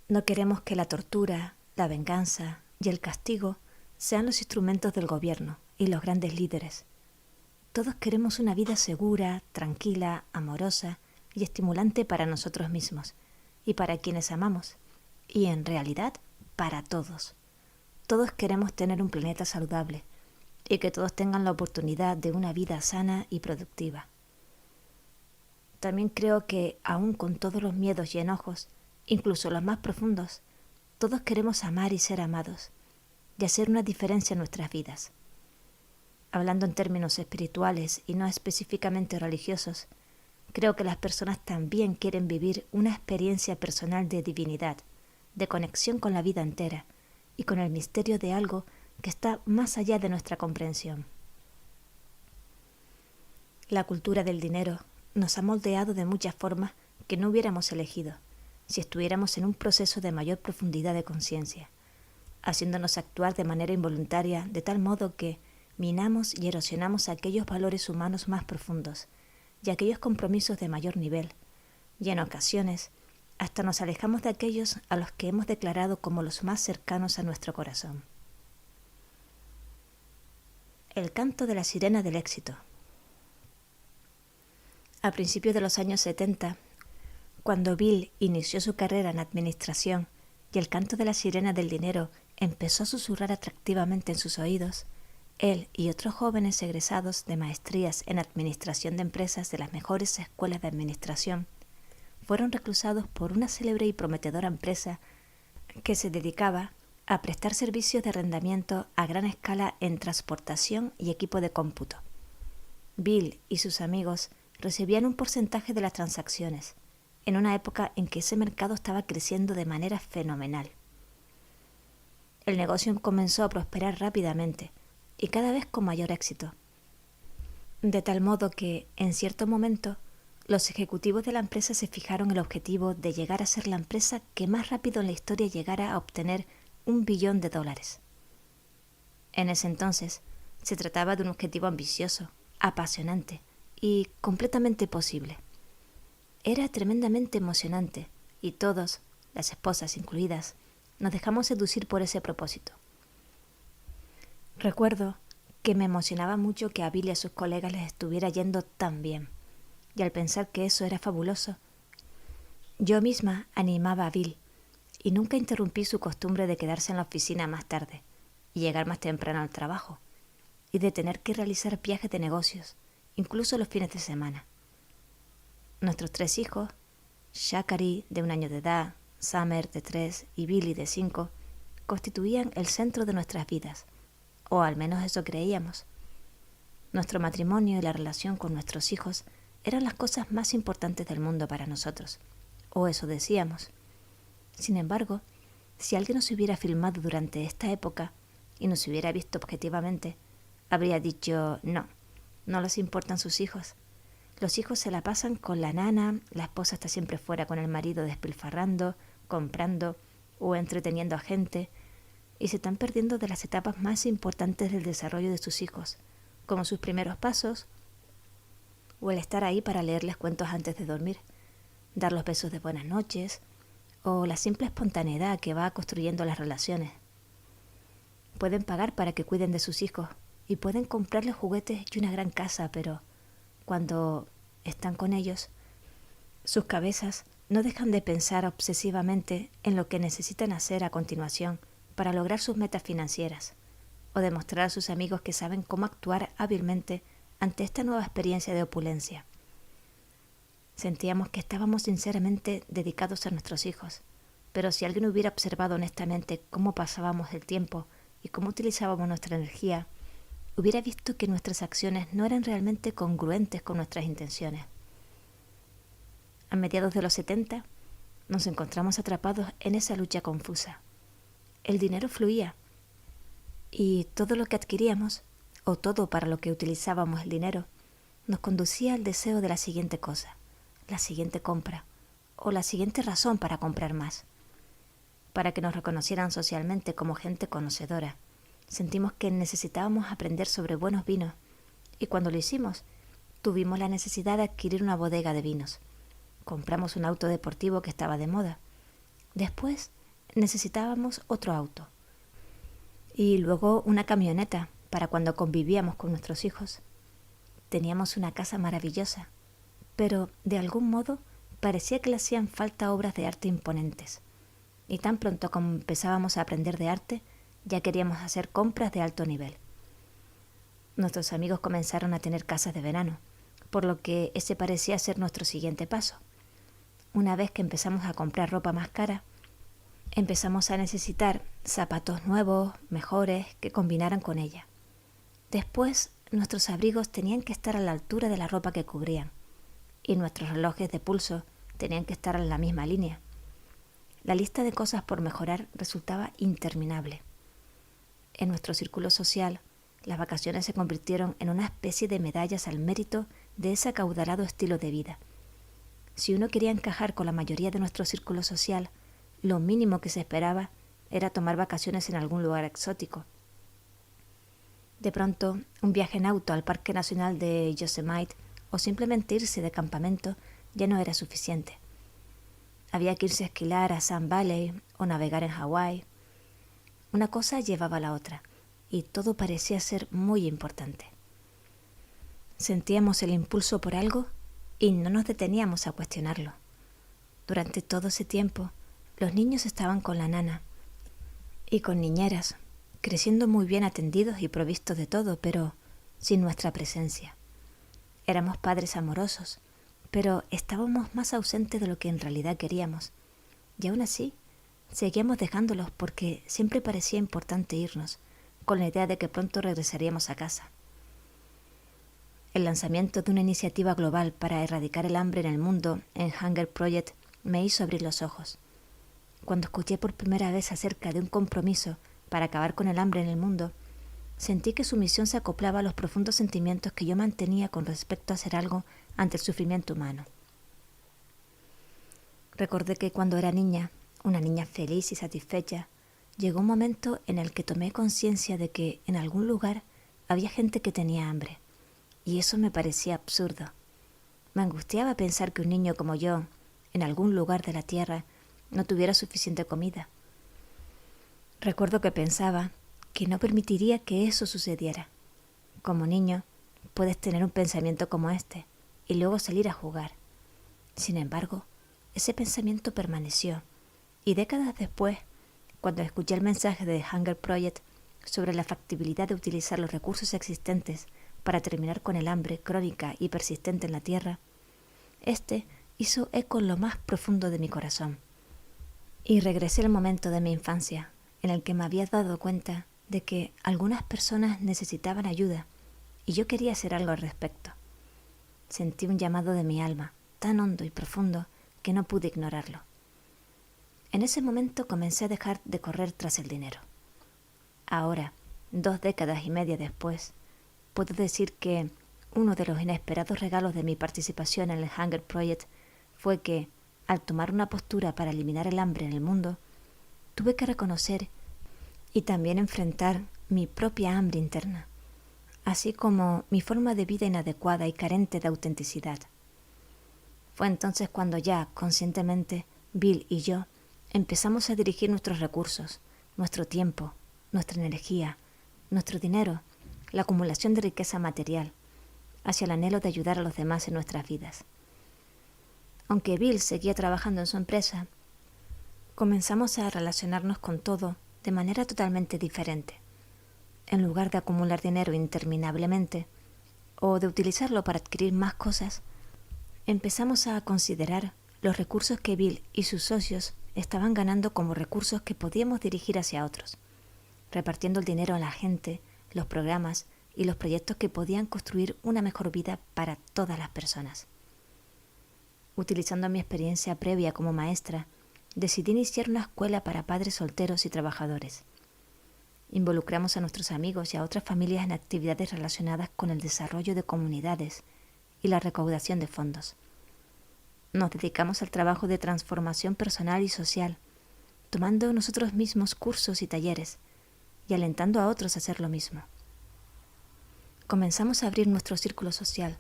No queremos que la tortura, la venganza y el castigo sean los instrumentos del gobierno y los grandes líderes. Todos queremos una vida segura, tranquila, amorosa y estimulante para nosotros mismos y para quienes amamos, y en realidad para todos. Todos queremos tener un planeta saludable y que todos tengan la oportunidad de una vida sana y productiva. También creo que, aun con todos los miedos y enojos, incluso los más profundos, todos queremos amar y ser amados, y hacer una diferencia en nuestras vidas. Hablando en términos espirituales y no específicamente religiosos, creo que las personas también quieren vivir una experiencia personal de divinidad, de conexión con la vida entera y con el misterio de algo que está más allá de nuestra comprensión. La cultura del dinero nos ha moldeado de muchas formas que no hubiéramos elegido si estuviéramos en un proceso de mayor profundidad de conciencia, haciéndonos actuar de manera involuntaria de tal modo que minamos y erosionamos aquellos valores humanos más profundos y aquellos compromisos de mayor nivel, y en ocasiones hasta nos alejamos de aquellos a los que hemos declarado como los más cercanos a nuestro corazón. El canto de la sirena del éxito. A principios de los años 70, cuando Bill inició su carrera en administración y el canto de la sirena del dinero empezó a susurrar atractivamente en sus oídos, Él y otros jóvenes egresados de maestrías en administración de empresas de las mejores escuelas de administración fueron reclusados por una célebre y prometedora empresa que se dedicaba a prestar servicios de arrendamiento a gran escala en transportación y equipo de cómputo. Bill y sus amigos recibían un porcentaje de las transacciones, en una época en que ese mercado estaba creciendo de manera fenomenal. El negocio comenzó a prosperar rápidamente y cada vez con mayor éxito, de tal modo que, en cierto momento, los ejecutivos de la empresa se fijaron el objetivo de llegar a ser la empresa que más rápido en la historia llegara a obtener $1 billón. En ese entonces, se trataba de un objetivo ambicioso, apasionante y completamente posible. Era tremendamente emocionante y todos, las esposas incluidas, nos dejamos seducir por ese propósito. Recuerdo que me emocionaba mucho que a Bill y a sus colegas les estuviera yendo tan bien, y al pensar que eso era fabuloso, yo misma animaba a Bill y nunca interrumpí su costumbre de quedarse en la oficina más tarde y llegar más temprano al trabajo, y de tener que realizar viajes de negocios, incluso los fines de semana. Nuestros 3 hijos, Zachary, de 1 año de edad, Summer, de 3, y Billy, de 5, constituían el centro de nuestras vidas, o al menos eso creíamos. Nuestro matrimonio y la relación con nuestros hijos eran las cosas más importantes del mundo para nosotros, o eso decíamos. Sin embargo, si alguien nos hubiera filmado durante esta época y nos hubiera visto objetivamente, habría dicho, no les importan sus hijos. Los hijos se la pasan con la nana, la esposa está siempre fuera con el marido despilfarrando, comprando o entreteniendo a gente, y se están perdiendo de las etapas más importantes del desarrollo de sus hijos, como sus primeros pasos o el estar ahí para leerles cuentos antes de dormir, dar los besos de buenas noches o la simple espontaneidad que va construyendo las relaciones. Pueden pagar para que cuiden de sus hijos y pueden comprarles juguetes y una gran casa, pero cuando están con ellos, sus cabezas no dejan de pensar obsesivamente en lo que necesitan hacer a continuación para lograr sus metas financieras, o demostrar a sus amigos que saben cómo actuar hábilmente ante esta nueva experiencia de opulencia. Sentíamos que estábamos sinceramente dedicados a nuestros hijos, pero si alguien hubiera observado honestamente cómo pasábamos el tiempo y cómo utilizábamos nuestra energía, hubiera visto que nuestras acciones no eran realmente congruentes con nuestras intenciones. A mediados de los 70, nos encontramos atrapados en esa lucha confusa. El dinero fluía, y todo lo que adquiríamos, o todo para lo que utilizábamos el dinero, nos conducía al deseo de la siguiente cosa, la siguiente compra, o la siguiente razón para comprar más. Para que nos reconocieran socialmente como gente conocedora, sentimos que necesitábamos aprender sobre buenos vinos, y cuando lo hicimos, tuvimos la necesidad de adquirir una bodega de vinos. Compramos un auto deportivo que estaba de moda. Después necesitábamos otro auto. Y luego una camioneta para cuando convivíamos con nuestros hijos. Teníamos una casa maravillosa, pero de algún modo parecía que le hacían falta obras de arte imponentes. Y tan pronto como empezábamos a aprender de arte, ya queríamos hacer compras de alto nivel. Nuestros amigos comenzaron a tener casas de verano, por lo que ese parecía ser nuestro siguiente paso. Una vez que empezamos a comprar ropa más cara, empezamos a necesitar zapatos nuevos, mejores, que combinaran con ella. Después, nuestros abrigos tenían que estar a la altura de la ropa que cubrían, y nuestros relojes de pulso tenían que estar en la misma línea. La lista de cosas por mejorar resultaba interminable. En nuestro círculo social, las vacaciones se convirtieron en una especie de medallas al mérito de ese acaudalado estilo de vida. Si uno quería encajar con la mayoría de nuestro círculo social, lo mínimo que se esperaba era tomar vacaciones en algún lugar exótico. De pronto, un viaje en auto al Parque Nacional de Yosemite o simplemente irse de campamento ya no era suficiente. Había que irse a esquiar a Sand Valley o navegar en Hawái. Una cosa llevaba a la otra, y todo parecía ser muy importante. Sentíamos el impulso por algo y no nos deteníamos a cuestionarlo. Durante todo ese tiempo, los niños estaban con la nana y con niñeras, creciendo muy bien atendidos y provistos de todo, pero sin nuestra presencia. Éramos padres amorosos, pero estábamos más ausentes de lo que en realidad queríamos. Y aún así, seguíamos dejándolos porque siempre parecía importante irnos, con la idea de que pronto regresaríamos a casa. El lanzamiento de una iniciativa global para erradicar el hambre en el mundo en Hunger Project me hizo abrir los ojos. Cuando escuché por primera vez acerca de un compromiso para acabar con el hambre en el mundo, sentí que su misión se acoplaba a los profundos sentimientos que yo mantenía con respecto a hacer algo ante el sufrimiento humano. Recordé que cuando era niña, una niña feliz y satisfecha, llegó un momento en el que tomé conciencia de que en algún lugar había gente que tenía hambre, y eso me parecía absurdo. Me angustiaba pensar que un niño como yo, en algún lugar de la tierra, no tuviera suficiente comida. Recuerdo que pensaba que no permitiría que eso sucediera. Como niño, puedes tener un pensamiento como este y luego salir a jugar. Sin embargo, ese pensamiento permaneció, y décadas después, cuando escuché el mensaje de The Hunger Project sobre la factibilidad de utilizar los recursos existentes para terminar con el hambre crónica y persistente en la Tierra, este hizo eco en lo más profundo de mi corazón. Y regresé al momento de mi infancia, en el que me había dado cuenta de que algunas personas necesitaban ayuda y yo quería hacer algo al respecto. Sentí un llamado de mi alma, tan hondo y profundo que no pude ignorarlo. En ese momento comencé a dejar de correr tras el dinero. Ahora, 2 décadas y media después, puedo decir que uno de los inesperados regalos de mi participación en el Hunger Project fue que, al tomar una postura para eliminar el hambre en el mundo, tuve que reconocer y también enfrentar mi propia hambre interna, así como mi forma de vida inadecuada y carente de autenticidad. Fue entonces cuando ya, conscientemente, Bill y yo empezamos a dirigir nuestros recursos, nuestro tiempo, nuestra energía, nuestro dinero, la acumulación de riqueza material, hacia el anhelo de ayudar a los demás en nuestras vidas. Aunque Bill seguía trabajando en su empresa, comenzamos a relacionarnos con todo de manera totalmente diferente. En lugar de acumular dinero interminablemente o de utilizarlo para adquirir más cosas, empezamos a considerar los recursos que Bill y sus socios estaban ganando como recursos que podíamos dirigir hacia otros, repartiendo el dinero a la gente, los programas y los proyectos que podían construir una mejor vida para todas las personas. Utilizando mi experiencia previa como maestra, decidí iniciar una escuela para padres solteros y trabajadores. Involucramos a nuestros amigos y a otras familias en actividades relacionadas con el desarrollo de comunidades y la recaudación de fondos. Nos dedicamos al trabajo de transformación personal y social, tomando nosotros mismos cursos y talleres y alentando a otros a hacer lo mismo. Comenzamos a abrir nuestro círculo social,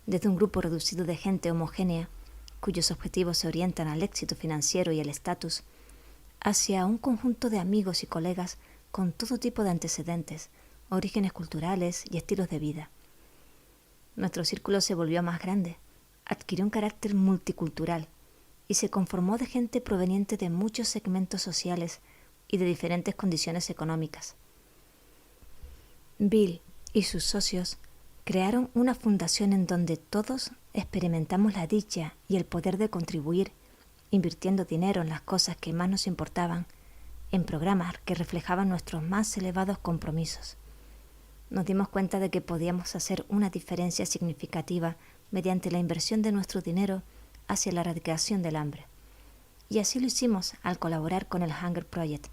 desde un grupo reducido de gente homogénea, cuyos objetivos se orientan al éxito financiero y al estatus, hacia un conjunto de amigos y colegas con todo tipo de antecedentes, orígenes culturales y estilos de vida. Nuestro círculo se volvió más grande, adquirió un carácter multicultural y se conformó de gente proveniente de muchos segmentos sociales y de diferentes condiciones económicas. Bill y sus socios crearon una fundación en donde todos experimentamos la dicha y el poder de contribuir, invirtiendo dinero en las cosas que más nos importaban, en programas que reflejaban nuestros más elevados compromisos. Nos dimos cuenta de que podíamos hacer una diferencia significativa mediante la inversión de nuestro dinero hacia la erradicación del hambre. Y así lo hicimos al colaborar con el Hunger Project.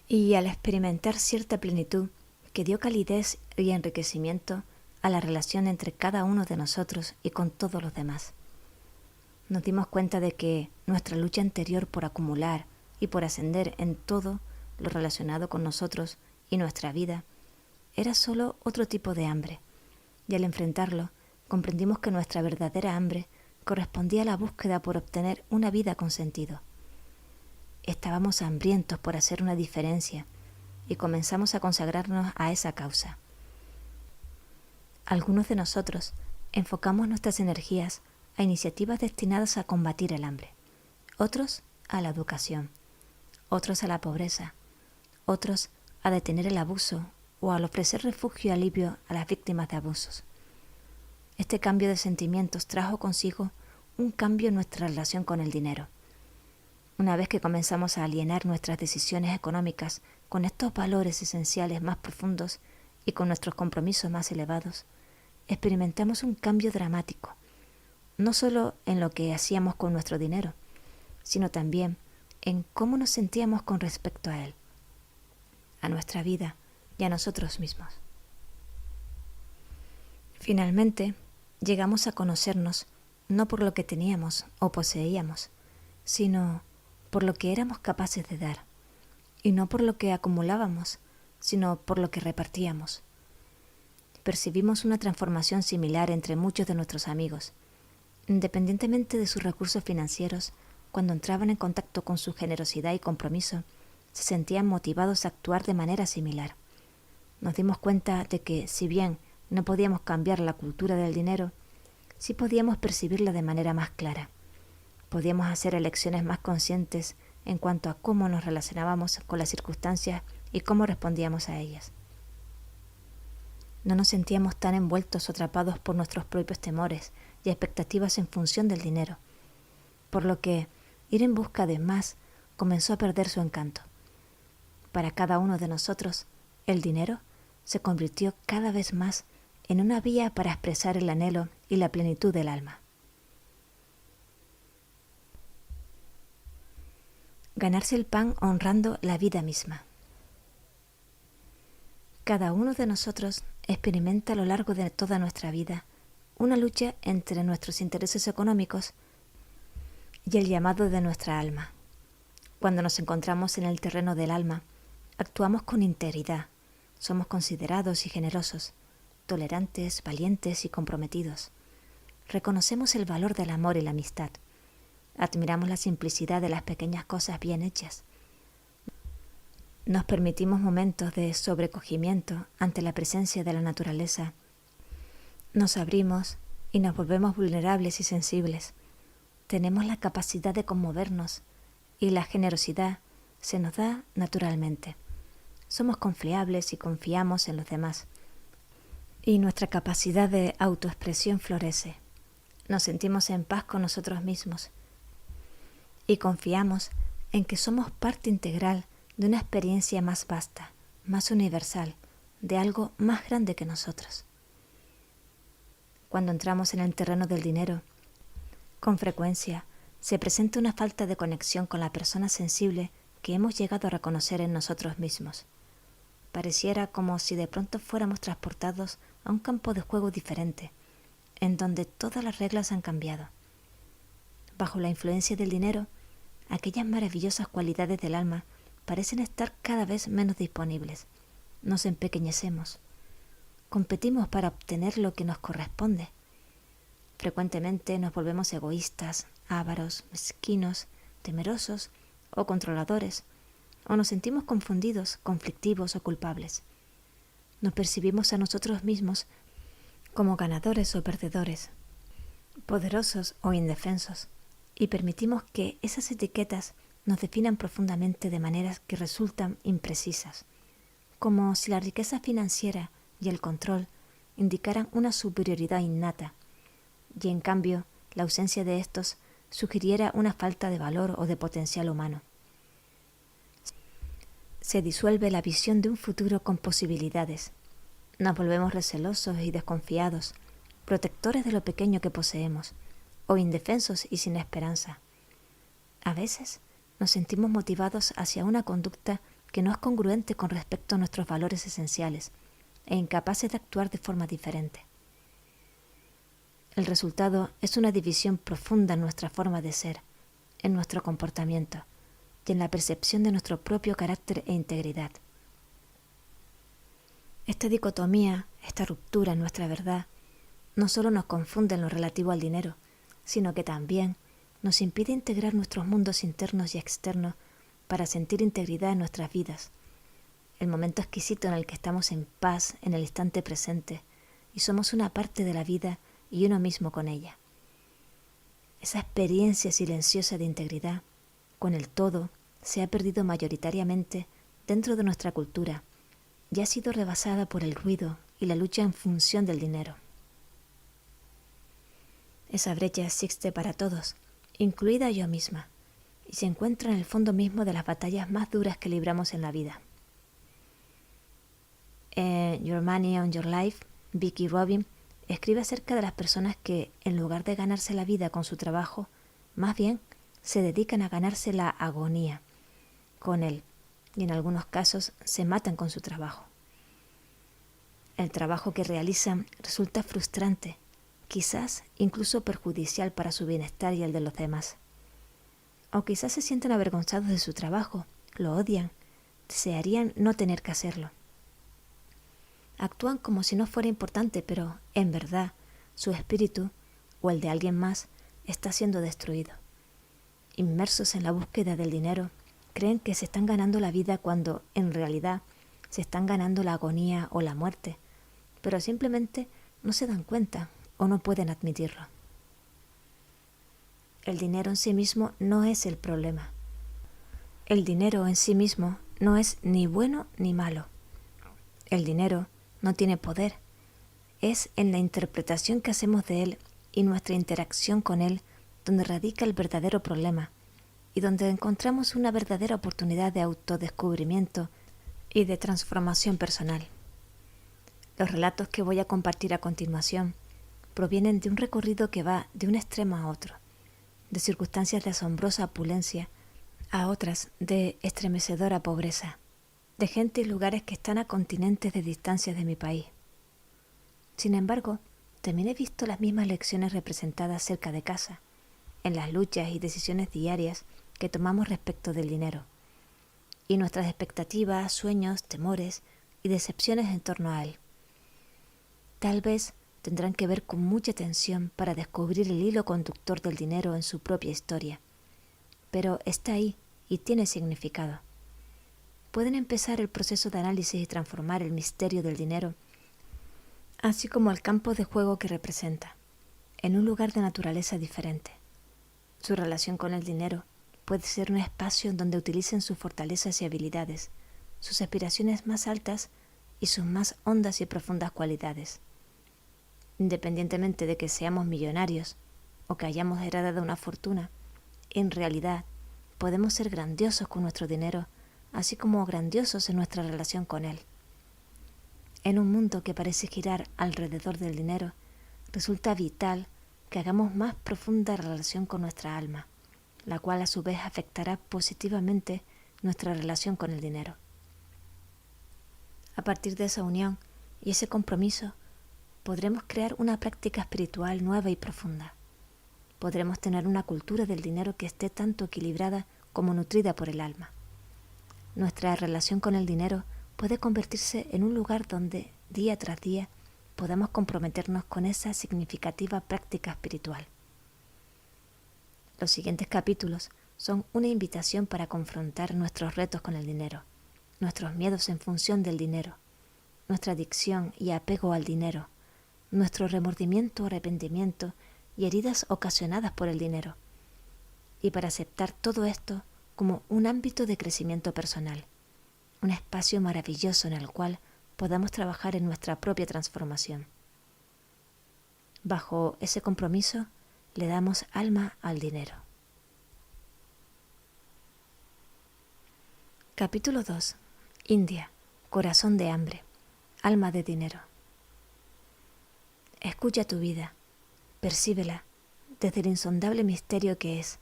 Y al experimentar cierta plenitud que dio calidez y enriquecimiento a la relación entre cada uno de nosotros y con todos los demás. Nos dimos cuenta de que nuestra lucha anterior por acumular y por ascender en todo lo relacionado con nosotros y nuestra vida era solo otro tipo de hambre, y al enfrentarlo comprendimos que nuestra verdadera hambre correspondía a la búsqueda por obtener una vida con sentido. Estábamos hambrientos por hacer una diferencia y comenzamos a consagrarnos a esa causa. Algunos de nosotros enfocamos nuestras energías a iniciativas destinadas a combatir el hambre, otros a la educación, otros a la pobreza, otros a detener el abuso o al ofrecer refugio y alivio a las víctimas de abusos. Este cambio de sentimientos trajo consigo un cambio en nuestra relación con el dinero. Una vez que comenzamos a alienar nuestras decisiones económicas con estos valores esenciales más profundos y con nuestros compromisos más elevados, experimentamos un cambio dramático, no solo en lo que hacíamos con nuestro dinero, sino también en cómo nos sentíamos con respecto a él, a nuestra vida y a nosotros mismos. Finalmente, llegamos a conocernos no por lo que teníamos o poseíamos, sino por lo que éramos capaces de dar, y no por lo que acumulábamos, sino por lo que repartíamos. Percibimos una transformación similar entre muchos de nuestros amigos. Independientemente de sus recursos financieros, cuando entraban en contacto con su generosidad y compromiso, se sentían motivados a actuar de manera similar. Nos dimos cuenta de que, si bien no podíamos cambiar la cultura del dinero, sí podíamos percibirla de manera más clara. Podíamos hacer elecciones más conscientes en cuanto a cómo nos relacionábamos con las circunstancias y cómo respondíamos a ellas. No nos sentíamos tan envueltos o atrapados por nuestros propios temores y expectativas en función del dinero, por lo que ir en busca de más comenzó a perder su encanto. Para cada uno de nosotros, el dinero se convirtió cada vez más en una vía para expresar el anhelo y la plenitud del alma. Ganarse el pan honrando la vida misma. Cada uno de nosotros experimenta a lo largo de toda nuestra vida una lucha entre nuestros intereses económicos y el llamado de nuestra alma. Cuando nos encontramos en el terreno del alma, actuamos con integridad, somos considerados y generosos, tolerantes, valientes y comprometidos. Reconocemos el valor del amor y la amistad. Admiramos la simplicidad de las pequeñas cosas bien hechas. Nos permitimos momentos de sobrecogimiento ante la presencia de la naturaleza. Nos abrimos y nos volvemos vulnerables y sensibles. Tenemos la capacidad de conmovernos y la generosidad se nos da naturalmente. Somos confiables y confiamos en los demás. Y nuestra capacidad de autoexpresión florece. Nos sentimos en paz con nosotros mismos y confiamos en que somos parte integral de una experiencia más vasta, más universal, de algo más grande que nosotros. Cuando entramos en el terreno del dinero, con frecuencia se presenta una falta de conexión con la persona sensible que hemos llegado a reconocer en nosotros mismos. Pareciera como si de pronto fuéramos transportados a un campo de juego diferente, en donde todas las reglas han cambiado. Bajo la influencia del dinero, aquellas maravillosas cualidades del alma parecen estar cada vez menos disponibles. Nos empequeñecemos. Competimos para obtener lo que nos corresponde. Frecuentemente nos volvemos egoístas, ávaros, mezquinos, temerosos o controladores, o nos sentimos confundidos, conflictivos o culpables. Nos percibimos a nosotros mismos como ganadores o perdedores, poderosos o indefensos, y permitimos que esas etiquetas nos definan profundamente de maneras que resultan imprecisas, como si la riqueza financiera y el control indicaran una superioridad innata, y en cambio la ausencia de estos sugiriera una falta de valor o de potencial humano. Se disuelve la visión de un futuro con posibilidades. Nos volvemos recelosos y desconfiados, protectores de lo pequeño que poseemos, o indefensos y sin esperanza. A veces nos sentimos motivados hacia una conducta que no es congruente con respecto a nuestros valores esenciales e incapaces de actuar de forma diferente. El resultado es una división profunda en nuestra forma de ser, en nuestro comportamiento y en la percepción de nuestro propio carácter e integridad. Esta dicotomía, esta ruptura en nuestra verdad, no solo nos confunde en lo relativo al dinero, sino que también nos impide integrar nuestros mundos internos y externos para sentir integridad en nuestras vidas, el momento exquisito en el que estamos en paz en el instante presente y somos una parte de la vida y uno mismo con ella. Esa experiencia silenciosa de integridad con el todo se ha perdido mayoritariamente dentro de nuestra cultura ya ha sido rebasada por el ruido y la lucha en función del dinero. Esa brecha existe para todos, incluida yo misma, y se encuentra en el fondo mismo de las batallas más duras que libramos en la vida. En Your Money on Your Life, Vicki Robin escribe acerca de las personas que, en lugar de ganarse la vida con su trabajo, más bien se dedican a ganarse la agonía con él, y en algunos casos se matan con su trabajo. El trabajo que realizan resulta frustrante, quizás incluso perjudicial para su bienestar y el de los demás. O quizás se sienten avergonzados de su trabajo, lo odian, desearían no tener que hacerlo. Actúan como si no fuera importante, pero, en verdad, su espíritu, o el de alguien más, está siendo destruido. Inmersos en la búsqueda del dinero, creen que se están ganando la vida cuando, en realidad, se están ganando la agonía o la muerte, pero simplemente no se dan cuenta o no pueden admitirlo. El dinero en sí mismo no es el problema. El dinero en sí mismo no es ni bueno ni malo. El dinero no tiene poder. Es en la interpretación que hacemos de él y nuestra interacción con él donde radica el verdadero problema y donde encontramos una verdadera oportunidad de autodescubrimiento y de transformación personal. Los relatos que voy a compartir a continuación provienen de un recorrido que va de un extremo a otro, de circunstancias de asombrosa opulencia a otras de estremecedora pobreza, de gente y lugares que están a continentes de distancia de mi país. Sin embargo, también he visto las mismas lecciones representadas cerca de casa, en las luchas y decisiones diarias que tomamos respecto del dinero, y nuestras expectativas, sueños, temores y decepciones en torno a él. Tal vez tendrán que ver con mucha tensión para descubrir el hilo conductor del dinero en su propia historia, pero está ahí y tiene significado. Pueden empezar el proceso de análisis y transformar el misterio del dinero, así como el campo de juego que representa, en un lugar de naturaleza diferente. Su relación con el dinero puede ser un espacio en donde utilicen sus fortalezas y habilidades, sus aspiraciones más altas y sus más hondas y profundas cualidades. Independientemente de que seamos millonarios o que hayamos heredado una fortuna, en realidad podemos ser grandiosos con nuestro dinero, así como grandiosos en nuestra relación con él. En un mundo que parece girar alrededor del dinero, resulta vital que hagamos más profunda relación con nuestra alma, la cual a su vez afectará positivamente nuestra relación con el dinero. A partir de esa unión y ese compromiso, podremos crear una práctica espiritual nueva y profunda. Podremos tener una cultura del dinero que esté tanto equilibrada como nutrida por el alma. Nuestra relación con el dinero puede convertirse en un lugar donde, día tras día, podamos comprometernos con esa significativa práctica espiritual. Los siguientes capítulos son una invitación para confrontar nuestros retos con el dinero, nuestros miedos en función del dinero, nuestra adicción y apego al dinero, nuestro remordimiento, arrepentimiento y heridas ocasionadas por el dinero, y para aceptar todo esto como un ámbito de crecimiento personal, un espacio maravilloso en el cual podamos trabajar en nuestra propia transformación. Bajo ese compromiso, le damos alma al dinero. Capítulo 2. India, corazón de hambre, alma de dinero. Escucha tu vida, percíbela desde el insondable misterio que es,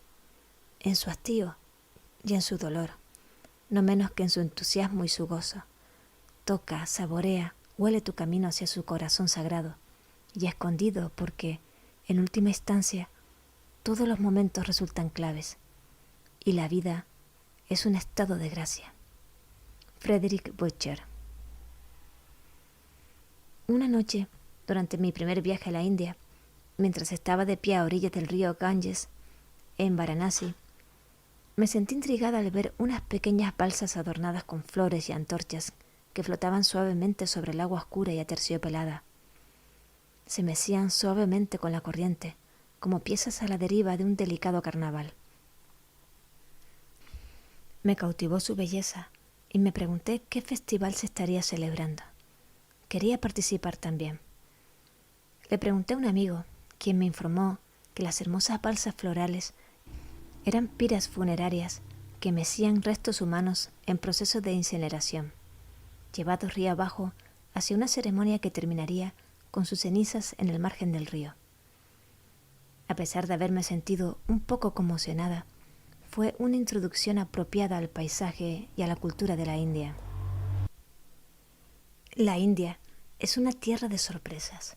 en su hastío y en su dolor, no menos que en su entusiasmo y su gozo. Toca, saborea, huele tu camino hacia su corazón sagrado y escondido porque, en última instancia, todos los momentos resultan claves y la vida es un estado de gracia. Frederick Butcher. Una noche, durante mi primer viaje a la India, mientras estaba de pie a orillas del río Ganges, en Varanasi, me sentí intrigada al ver unas pequeñas balsas adornadas con flores y antorchas que flotaban suavemente sobre el agua oscura y aterciopelada. Se mecían suavemente con la corriente, como piezas a la deriva de un delicado carnaval. Me cautivó su belleza, y me pregunté qué festival se estaría celebrando. Quería participar también. Le pregunté a un amigo, quien me informó que las hermosas balsas florales eran piras funerarias que mecían restos humanos en proceso de incineración, llevados río abajo hacia una ceremonia que terminaría con sus cenizas en el margen del río. A pesar de haberme sentido un poco conmocionada, fue una introducción apropiada al paisaje y a la cultura de la India. La India es una tierra de sorpresas,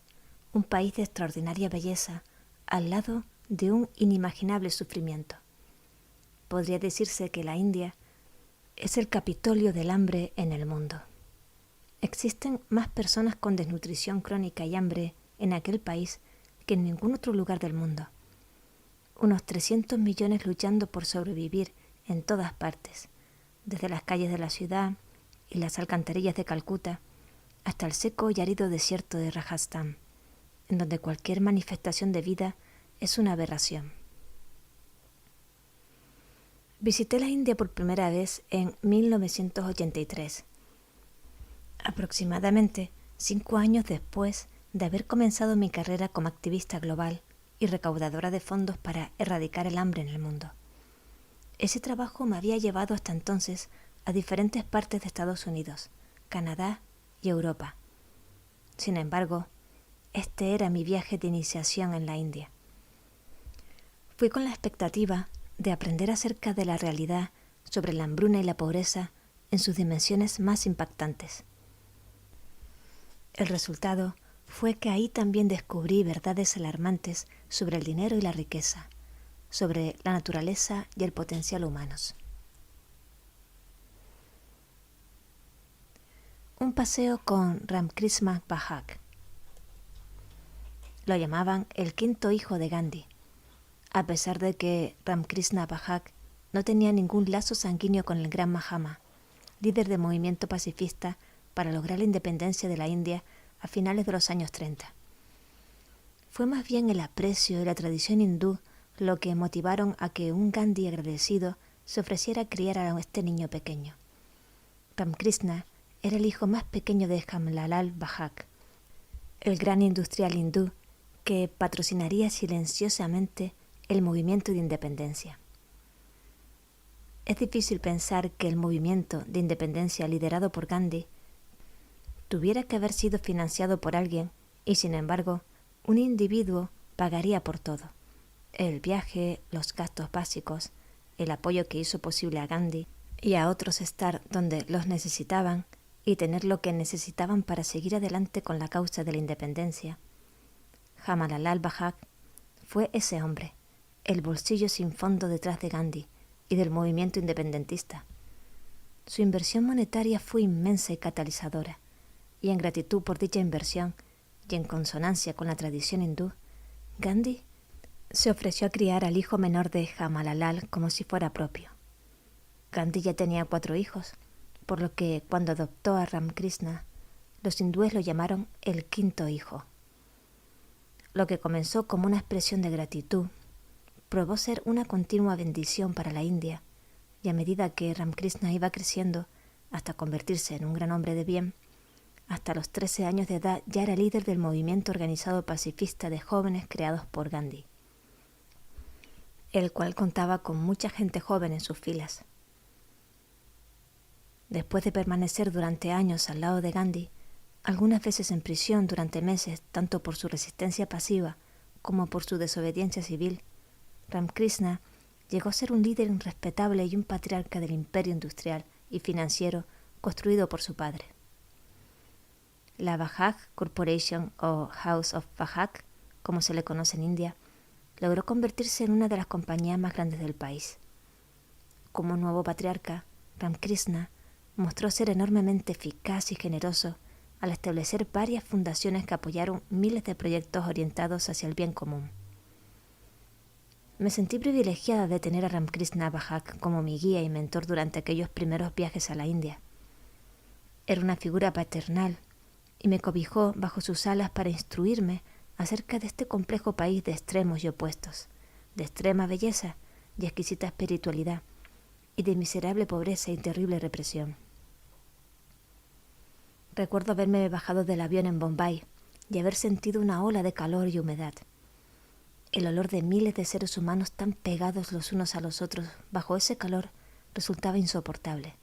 un país de extraordinaria belleza al lado de un inimaginable sufrimiento. Podría decirse que la India es el Capitolio del hambre en el mundo. Existen más personas con desnutrición crónica y hambre en aquel país que en ningún otro lugar del mundo. Unos 300 millones luchando por sobrevivir en todas partes, desde las calles de la ciudad y las alcantarillas de Calcuta hasta el seco y árido desierto de Rajasthan, en donde cualquier manifestación de vida es una aberración. Visité la India por primera vez en 1983, aproximadamente 5 años después de haber comenzado mi carrera como activista global y recaudadora de fondos para erradicar el hambre en el mundo. Ese trabajo me había llevado hasta entonces a diferentes partes de Estados Unidos, Canadá y Europa. Sin embargo, este era mi viaje de iniciación en la India. Fui con la expectativa de aprender acerca de la realidad sobre la hambruna y la pobreza en sus dimensiones más impactantes. El resultado fue que ahí también descubrí verdades alarmantes sobre el dinero y la riqueza, sobre la naturaleza y el potencial humanos. Un paseo con Ramkrishna Bhakha. Lo llamaban el quinto hijo de Gandhi, a pesar de que Ramkrishna Bhakha no tenía ningún lazo sanguíneo con el gran Mahatma, líder del movimiento pacifista para lograr la independencia de la India a finales de los años 30. Fue más bien el aprecio y la tradición hindú lo que motivaron a que un Gandhi agradecido se ofreciera a criar a este niño pequeño. Ramkrishna era el hijo más pequeño de Jamlalal Bhakha, el gran industrial hindú que patrocinaría silenciosamente el movimiento de independencia. Es difícil pensar que el movimiento de independencia liderado por Gandhi tuviera que haber sido financiado por alguien y, sin embargo, un individuo pagaría por todo: el viaje, los gastos básicos, el apoyo que hizo posible a Gandhi y a otros estar donde los necesitaban y tener lo que necesitaban para seguir adelante con la causa de la independencia. Jamlalal Bhakha fue ese hombre, el bolsillo sin fondo detrás de Gandhi y del movimiento independentista. Su inversión monetaria fue inmensa y catalizadora, y en gratitud por dicha inversión y en consonancia con la tradición hindú, Gandhi se ofreció a criar al hijo menor de Jamlalal como si fuera propio. Gandhi ya tenía 4 hijos, por lo que cuando adoptó a Ramkrishna, los hindúes lo llamaron el quinto hijo. Lo que comenzó como una expresión de gratitud probó ser una continua bendición para la India, y a medida que Ramkrishna iba creciendo hasta convertirse en un gran hombre de bien, hasta los 13 años de edad ya era líder del movimiento organizado pacifista de jóvenes creados por Gandhi, el cual contaba con mucha gente joven en sus filas. Después de permanecer durante años al lado de Gandhi, algunas veces en prisión durante meses tanto por su resistencia pasiva como por su desobediencia civil, Ramkrishna llegó a ser un líder irrespetable y un patriarca del imperio industrial y financiero construido por su padre. La Bajaj Corporation o House of Bajaj, como se le conoce en India, logró convertirse en una de las compañías más grandes del país. Como nuevo patriarca, Ramkrishna mostró ser enormemente eficaz y generoso al establecer varias fundaciones que apoyaron miles de proyectos orientados hacia el bien común. Me sentí privilegiada de tener a Ramkrishna Bhakha como mi guía y mentor durante aquellos primeros viajes a la India. Era una figura paternal y me cobijó bajo sus alas para instruirme acerca de este complejo país de extremos y opuestos, de extrema belleza y exquisita espiritualidad, y de miserable pobreza y terrible represión. Recuerdo haberme bajado del avión en Bombay y haber sentido una ola de calor y humedad. El olor de miles de seres humanos tan pegados los unos a los otros bajo ese calor resultaba insoportable,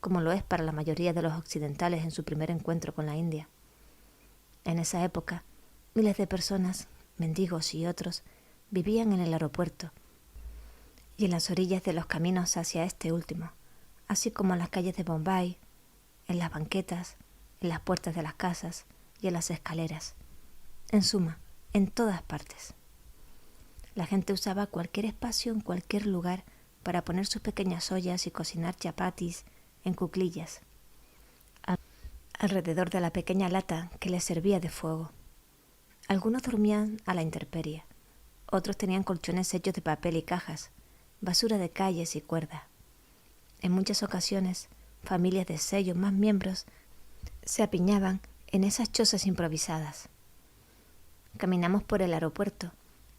como lo es para la mayoría de los occidentales en su primer encuentro con la India. En esa época, miles de personas, mendigos y otros, vivían en el aeropuerto y en las orillas de los caminos hacia este último, así como en las calles de Bombay, en las banquetas, en las puertas de las casas y en las escaleras. En suma, en todas partes. La gente usaba cualquier espacio en cualquier lugar para poner sus pequeñas ollas y cocinar chapatis en cuclillas, alrededor de la pequeña lata que les servía de fuego. Algunos dormían a la intemperie, otros tenían colchones hechos de papel y cajas, basura de calles y cuerdas. En muchas ocasiones, familias de 6 o más miembros se apiñaban en esas chozas improvisadas. Caminamos por el aeropuerto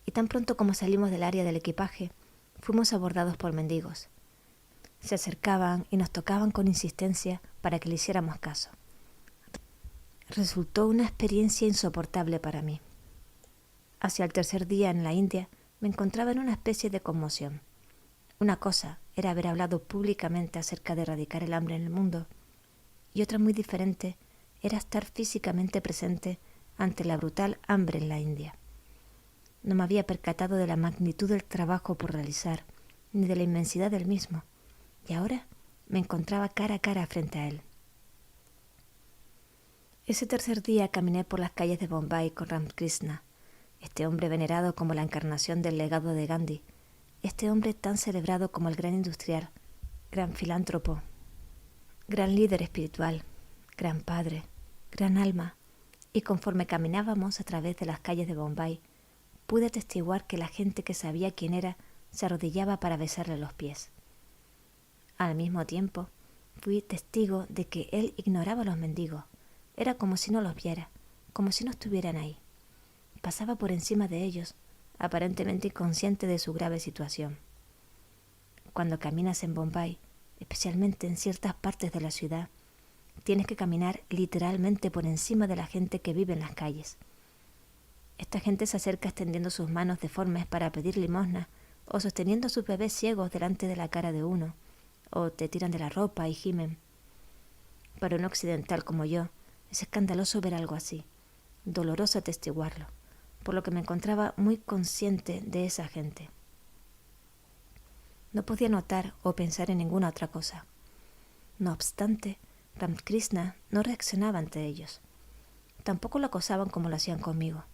y tan pronto como salimos del área del equipaje, fuimos abordados por mendigos. Se acercaban y nos tocaban con insistencia para que le hiciéramos caso. Resultó una experiencia insoportable para mí. Hacia el tercer día en la India me encontraba en una especie de conmoción. Una cosa era haber hablado públicamente acerca de erradicar el hambre en el mundo, y otra muy diferente era estar físicamente presente ante la brutal hambre en la India. No me había percatado de la magnitud del trabajo por realizar, ni de la inmensidad del mismo, y ahora me encontraba cara a cara frente a él. Ese tercer día caminé por las calles de Bombay con Ramakrishna, este hombre venerado como la encarnación del legado de Gandhi, este hombre tan celebrado como el gran industrial, gran filántropo, gran líder espiritual, gran padre, gran alma, y conforme caminábamos a través de las calles de Bombay, pude atestiguar que la gente que sabía quién era se arrodillaba para besarle los pies. Al mismo tiempo, fui testigo de que él ignoraba a los mendigos. Era como si no los viera, como si no estuvieran ahí. Pasaba por encima de ellos, aparentemente inconsciente de su grave situación. Cuando caminas en Bombay, especialmente en ciertas partes de la ciudad, tienes que caminar literalmente por encima de la gente que vive en las calles. Esta gente se acerca extendiendo sus manos deformes para pedir limosna o sosteniendo a sus bebés ciegos delante de la cara de uno, o te tiran de la ropa y gimen. Para un occidental como yo, es escandaloso ver algo así, doloroso atestiguarlo, por lo que me encontraba muy consciente de esa gente. No podía notar o pensar en ninguna otra cosa. No obstante, Ramakrishna no reaccionaba ante ellos. Tampoco lo acosaban como lo hacían conmigo.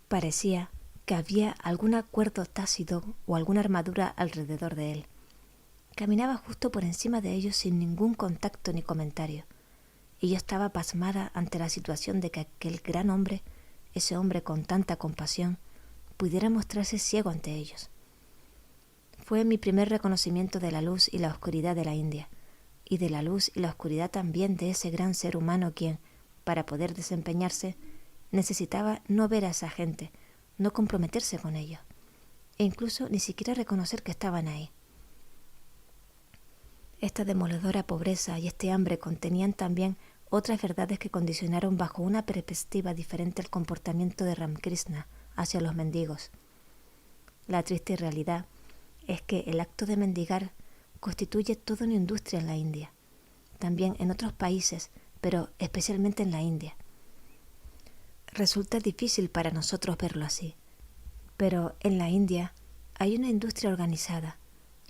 Parecía que había algún acuerdo tácito o alguna armadura alrededor de él. Caminaba justo por encima de ellos sin ningún contacto ni comentario, y yo estaba pasmada ante la situación de que aquel gran hombre, ese hombre con tanta compasión, pudiera mostrarse ciego ante ellos. Fue mi primer reconocimiento de la luz y la oscuridad de la India, y de la luz y la oscuridad también de ese gran ser humano quien, para poder desempeñarse, necesitaba no ver a esa gente, no comprometerse con ellos, e incluso ni siquiera reconocer que estaban ahí. Esta demoledora pobreza y este hambre contenían también otras verdades que condicionaron bajo una perspectiva diferente el comportamiento de Ramakrishna hacia los mendigos. La triste realidad es que el acto de mendigar constituye toda una industria en la India, también en otros países, pero especialmente en la India. Resulta difícil para nosotros verlo así, pero en la India hay una industria organizada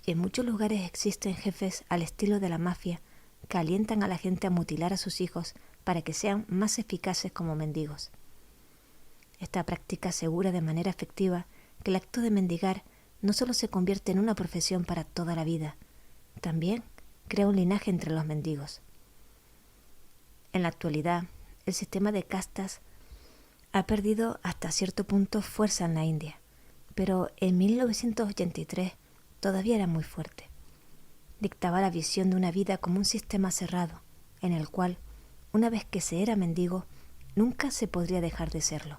y en muchos lugares existen jefes al estilo de la mafia que alientan a la gente a mutilar a sus hijos para que sean más eficaces como mendigos. Esta práctica asegura de manera efectiva que el acto de mendigar no solo se convierte en una profesión para toda la vida, también crea un linaje entre los mendigos. En la actualidad, el sistema de castas ha perdido hasta cierto punto fuerza en la India, pero en 1983 todavía era muy fuerte. Dictaba la visión de una vida como un sistema cerrado, en el cual, una vez que se era mendigo, nunca se podría dejar de serlo.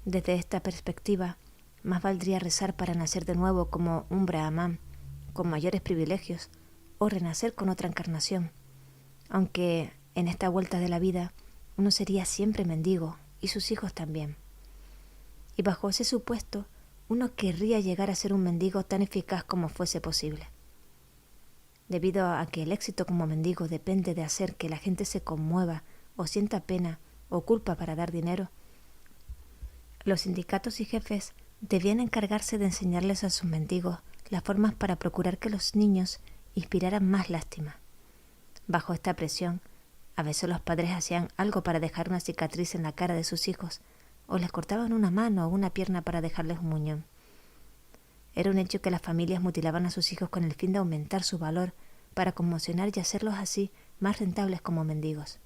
Desde esta perspectiva, más valdría rezar para nacer de nuevo como un brahmán, con mayores privilegios, o renacer con otra encarnación, aunque en esta vuelta de la vida uno sería siempre mendigo y sus hijos también. Y bajo ese supuesto, uno querría llegar a ser un mendigo tan eficaz como fuese posible. Debido a que el éxito como mendigo depende de hacer que la gente se conmueva o sienta pena o culpa para dar dinero, los sindicatos y jefes debían encargarse de enseñarles a sus mendigos las formas para procurar que los niños inspiraran más lástima. Bajo esta presión, a veces los padres hacían algo para dejar una cicatriz en la cara de sus hijos, o les cortaban una mano o una pierna para dejarles un muñón. Era un hecho que las familias mutilaban a sus hijos con el fin de aumentar su valor para conmocionar y hacerlos así más rentables como mendigos.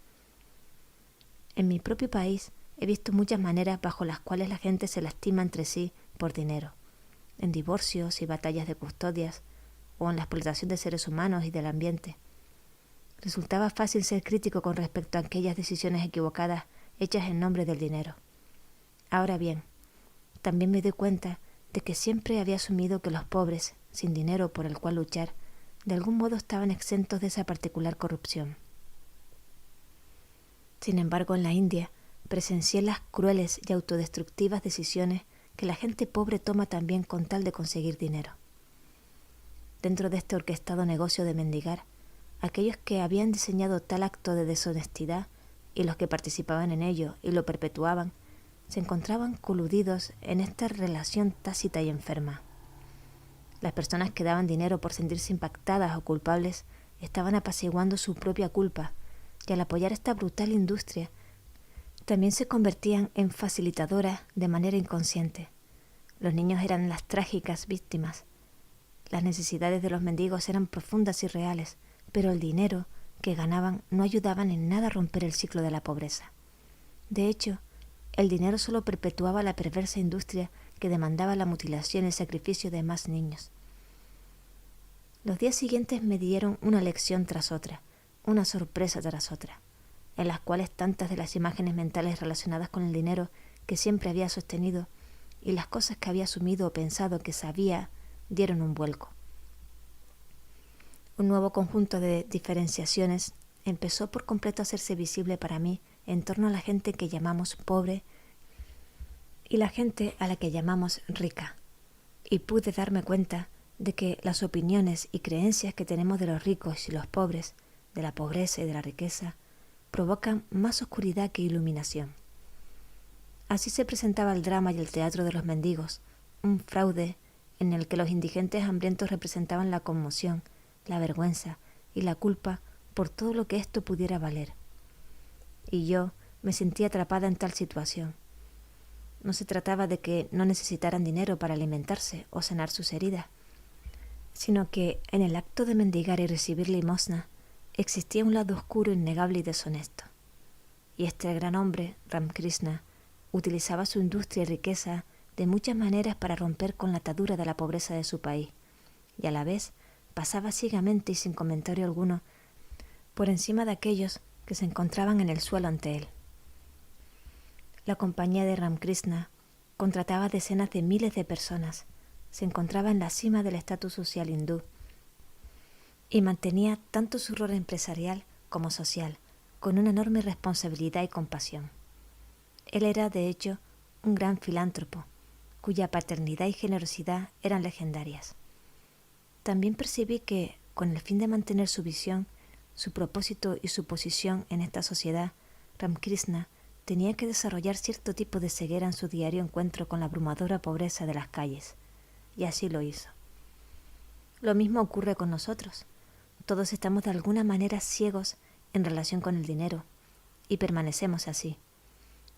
En mi propio país he visto muchas maneras bajo las cuales la gente se lastima entre sí por dinero, en divorcios y batallas de custodias, o en la explotación de seres humanos y del ambiente. Resultaba fácil ser crítico con respecto a aquellas decisiones equivocadas hechas en nombre del dinero. Ahora bien, también me doy cuenta de que siempre había asumido que los pobres, sin dinero por el cual luchar, de algún modo estaban exentos de esa particular corrupción. Sin embargo, en la India presencié las crueles y autodestructivas decisiones que la gente pobre toma también con tal de conseguir dinero. Dentro de este orquestado negocio de mendigar, aquellos que habían diseñado tal acto de deshonestidad y los que participaban en ello y lo perpetuaban, se encontraban coludidos en esta relación tácita y enferma. Las personas que daban dinero por sentirse impactadas o culpables estaban apaciguando su propia culpa, y al apoyar esta brutal industria, también se convertían en facilitadoras de manera inconsciente. Los niños eran las trágicas víctimas. Las necesidades de los mendigos eran profundas y reales, pero el dinero que ganaban no ayudaban en nada a romper el ciclo de la pobreza. De hecho, el dinero solo perpetuaba la perversa industria que demandaba la mutilación y el sacrificio de más niños. Los días siguientes me dieron una lección tras otra, una sorpresa tras otra, en las cuales tantas de las imágenes mentales relacionadas con el dinero que siempre había sostenido y las cosas que había asumido o pensado que sabía dieron un vuelco. Un nuevo conjunto de diferenciaciones empezó por completo a hacerse visible para mí en torno a la gente que llamamos pobre y la gente a la que llamamos rica, y pude darme cuenta de que las opiniones y creencias que tenemos de los ricos y los pobres, de la pobreza y de la riqueza, provocan más oscuridad que iluminación. Así se presentaba el drama y el teatro de los mendigos, un fraude en el que los indigentes hambrientos representaban la conmoción, la vergüenza y la culpa por todo lo que esto pudiera valer. Y yo me sentía atrapada en tal situación. No se trataba de que no necesitaran dinero para alimentarse o sanar sus heridas, sino que en el acto de mendigar y recibir limosna existía un lado oscuro, innegable y deshonesto. Y este gran hombre, Ramakrishna, utilizaba su industria y riqueza de muchas maneras para romper con la atadura de la pobreza de su país, y a la vez pasaba ciegamente y sin comentario alguno por encima de aquellos que se encontraban en el suelo ante él. La compañía de Ramakrishna contrataba decenas de miles de personas, se encontraba en la cima del estatus social hindú y mantenía tanto su rol empresarial como social, con una enorme responsabilidad y compasión. Él era, de hecho, un gran filántropo, cuya paternidad y generosidad eran legendarias. También percibí que, con el fin de mantener su visión, su propósito y su posición en esta sociedad, Ramakrishna tenía que desarrollar cierto tipo de ceguera en su diario encuentro con la abrumadora pobreza de las calles, y así lo hizo. Lo mismo ocurre con nosotros. Todos estamos de alguna manera ciegos en relación con el dinero, y permanecemos así.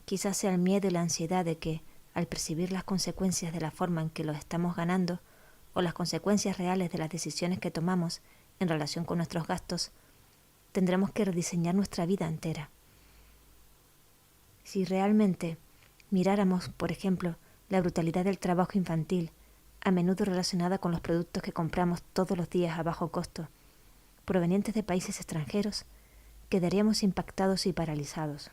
Quizás sea el miedo y la ansiedad de que, al percibir las consecuencias de la forma en que lo estamos ganando, o las consecuencias reales de las decisiones que tomamos en relación con nuestros gastos, tendremos que rediseñar nuestra vida entera. Si realmente miráramos, por ejemplo, la brutalidad del trabajo infantil, a menudo relacionada con los productos que compramos todos los días a bajo costo, provenientes de países extranjeros, quedaríamos impactados y paralizados.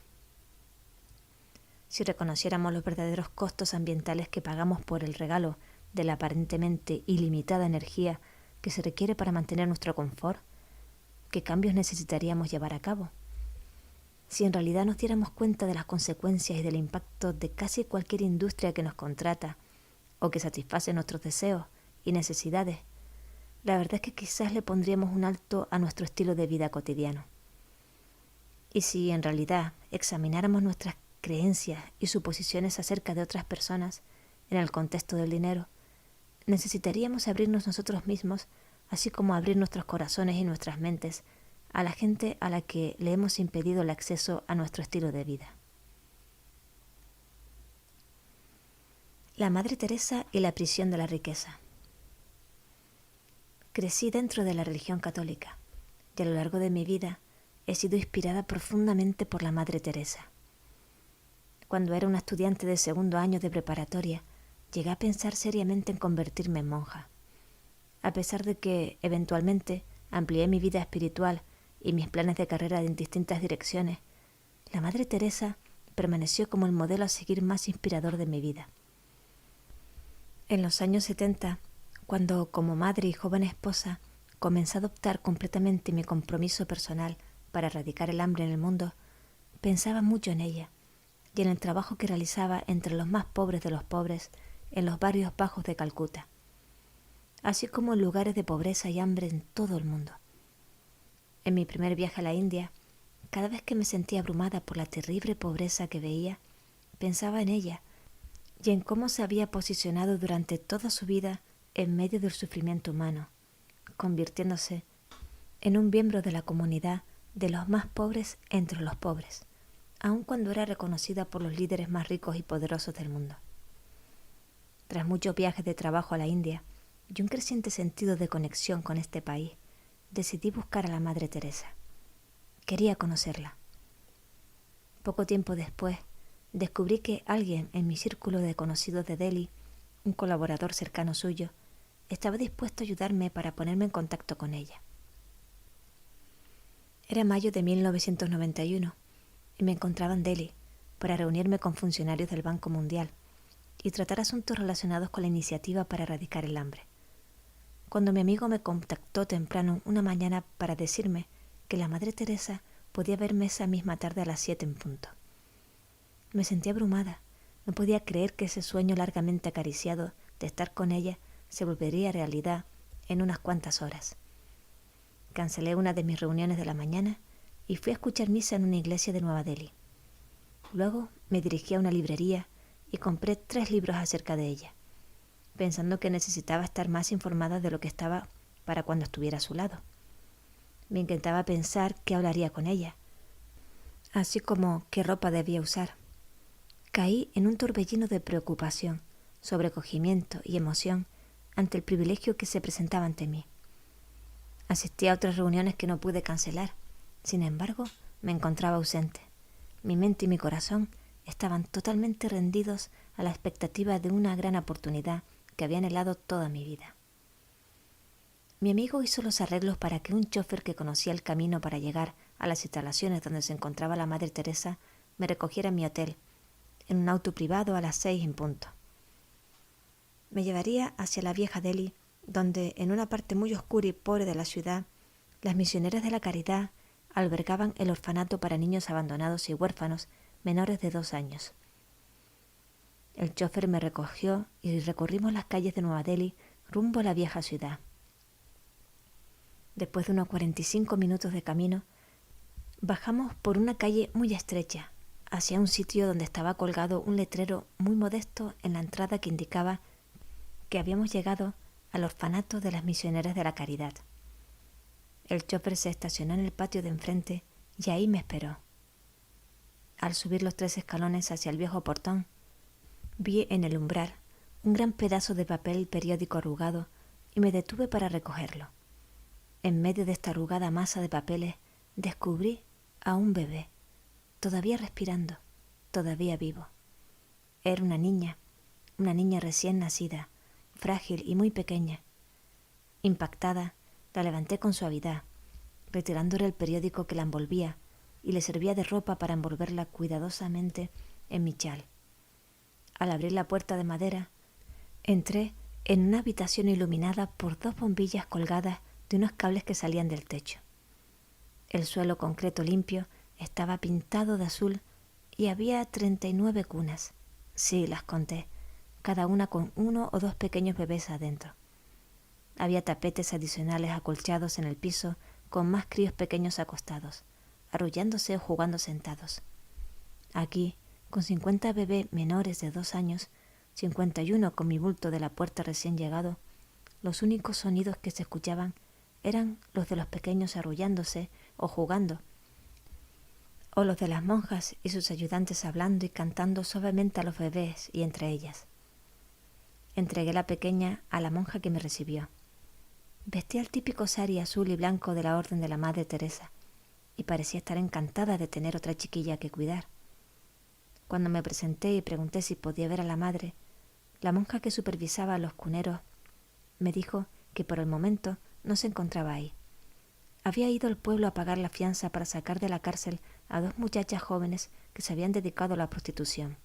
Si reconociéramos los verdaderos costos ambientales que pagamos por el regalo de la aparentemente ilimitada energía que se requiere para mantener nuestro confort, ¿qué cambios necesitaríamos llevar a cabo? Si en realidad nos diéramos cuenta de las consecuencias y del impacto de casi cualquier industria que nos contrata o que satisface nuestros deseos y necesidades, la verdad es que quizás le pondríamos un alto a nuestro estilo de vida cotidiano. Y si en realidad examináramos nuestras creencias y suposiciones acerca de otras personas en el contexto del dinero, necesitaríamos abrirnos nosotros mismos, así como abrir nuestros corazones y nuestras mentes a la gente a la que le hemos impedido el acceso a nuestro estilo de vida. La Madre Teresa y la prisión de la riqueza. Crecí dentro de la religión católica y a lo largo de mi vida he sido inspirada profundamente por la Madre Teresa. Cuando era una estudiante de segundo año de preparatoria, llegué a pensar seriamente en convertirme en monja. A pesar de que, eventualmente, amplié mi vida espiritual y mis planes de carrera en distintas direcciones, la Madre Teresa permaneció como el modelo a seguir más inspirador de mi vida. En los años 70, cuando como madre y joven esposa comencé a adoptar completamente mi compromiso personal para erradicar el hambre en el mundo, pensaba mucho en ella y en el trabajo que realizaba entre los más pobres de los pobres en los barrios bajos de Calcuta, así como en lugares de pobreza y hambre en todo el mundo. En mi primer viaje a la India, cada vez que me sentía abrumada por la terrible pobreza que veía, pensaba en ella y en cómo se había posicionado durante toda su vida en medio del sufrimiento humano, convirtiéndose en un miembro de la comunidad de los más pobres entre los pobres, aun cuando era reconocida por los líderes más ricos y poderosos del mundo. Tras muchos viajes de trabajo a la India y un creciente sentido de conexión con este país, decidí buscar a la Madre Teresa. Quería conocerla. Poco tiempo después, descubrí que alguien en mi círculo de conocidos de Delhi, un colaborador cercano suyo, estaba dispuesto a ayudarme para ponerme en contacto con ella. Era mayo de 1991 y me encontraba en Delhi para reunirme con funcionarios del Banco Mundial y tratar asuntos relacionados con la iniciativa para erradicar el hambre. Cuando mi amigo me contactó temprano una mañana para decirme que la Madre Teresa podía verme esa misma tarde a las 7 en punto. Me sentí abrumada. No podía creer que ese sueño largamente acariciado de estar con ella se volvería realidad en unas cuantas horas. Cancelé una de mis reuniones de la mañana y fui a escuchar misa en una iglesia de Nueva Delhi. Luego me dirigí a una librería y compré 3 libros acerca de ella, pensando que necesitaba estar más informada de lo que estaba para cuando estuviera a su lado. Me intentaba pensar qué hablaría con ella, así como qué ropa debía usar. Caí en un torbellino de preocupación, sobrecogimiento y emoción ante el privilegio que se presentaba ante mí. Asistí a otras reuniones que no pude cancelar. Sin embargo, me encontraba ausente. Mi mente y mi corazón estaban totalmente rendidos a la expectativa de una gran oportunidad que había anhelado toda mi vida. Mi amigo hizo los arreglos para que un chofer que conocía el camino para llegar a las instalaciones donde se encontraba la Madre Teresa me recogiera en mi hotel, en un auto privado a las 6 en punto. Me llevaría hacia la vieja Delhi, donde, en una parte muy oscura y pobre de la ciudad, las misioneras de la caridad albergaban el orfanato para niños abandonados y huérfanos menores de 2 años. El chofer me recogió y recorrimos las calles de Nueva Delhi rumbo a la vieja ciudad. Después de unos 45 minutos de camino, bajamos por una calle muy estrecha hacia un sitio donde estaba colgado un letrero muy modesto en la entrada que indicaba que habíamos llegado al orfanato de las misioneras de la caridad. El chofer se estacionó en el patio de enfrente y ahí me esperó. Al subir los 3 escalones hacia el viejo portón, vi en el umbral un gran pedazo de papel periódico arrugado y me detuve para recogerlo. En medio de esta arrugada masa de papeles descubrí a un bebé, todavía respirando, todavía vivo. Era una niña recién nacida, frágil y muy pequeña. Impactada, la levanté con suavidad, retirándole el periódico que la envolvía y le servía de ropa para envolverla cuidadosamente en mi chal. Al abrir la puerta de madera, entré en una habitación iluminada por 2 bombillas colgadas de unos cables que salían del techo. El suelo concreto limpio Estaba pintado de azul y había 39 cunas. Sí, las conté, cada una con 1 o 2 pequeños bebés adentro. Había tapetes adicionales acolchados en el piso con más críos pequeños acostados, arrullándose o jugando sentados. Aquí, con 50 bebés menores de 2 años, 51 con mi bulto de la puerta recién llegado, los únicos sonidos que se escuchaban eran los de los pequeños arrullándose o jugando, o los de las monjas y sus ayudantes hablando y cantando suavemente a los bebés y entre ellas. Entregué la pequeña a la monja que me recibió. Vestía el típico sari azul y blanco de la Orden de la Madre Teresa y parecía estar encantada de tener otra chiquilla que cuidar. Cuando me presenté y pregunté si podía ver a la madre, la monja que supervisaba a los cuneros me dijo que por el momento no se encontraba ahí. Había ido al pueblo a pagar la fianza para sacar de la cárcel a 2 muchachas jóvenes que se habían dedicado a la prostitución.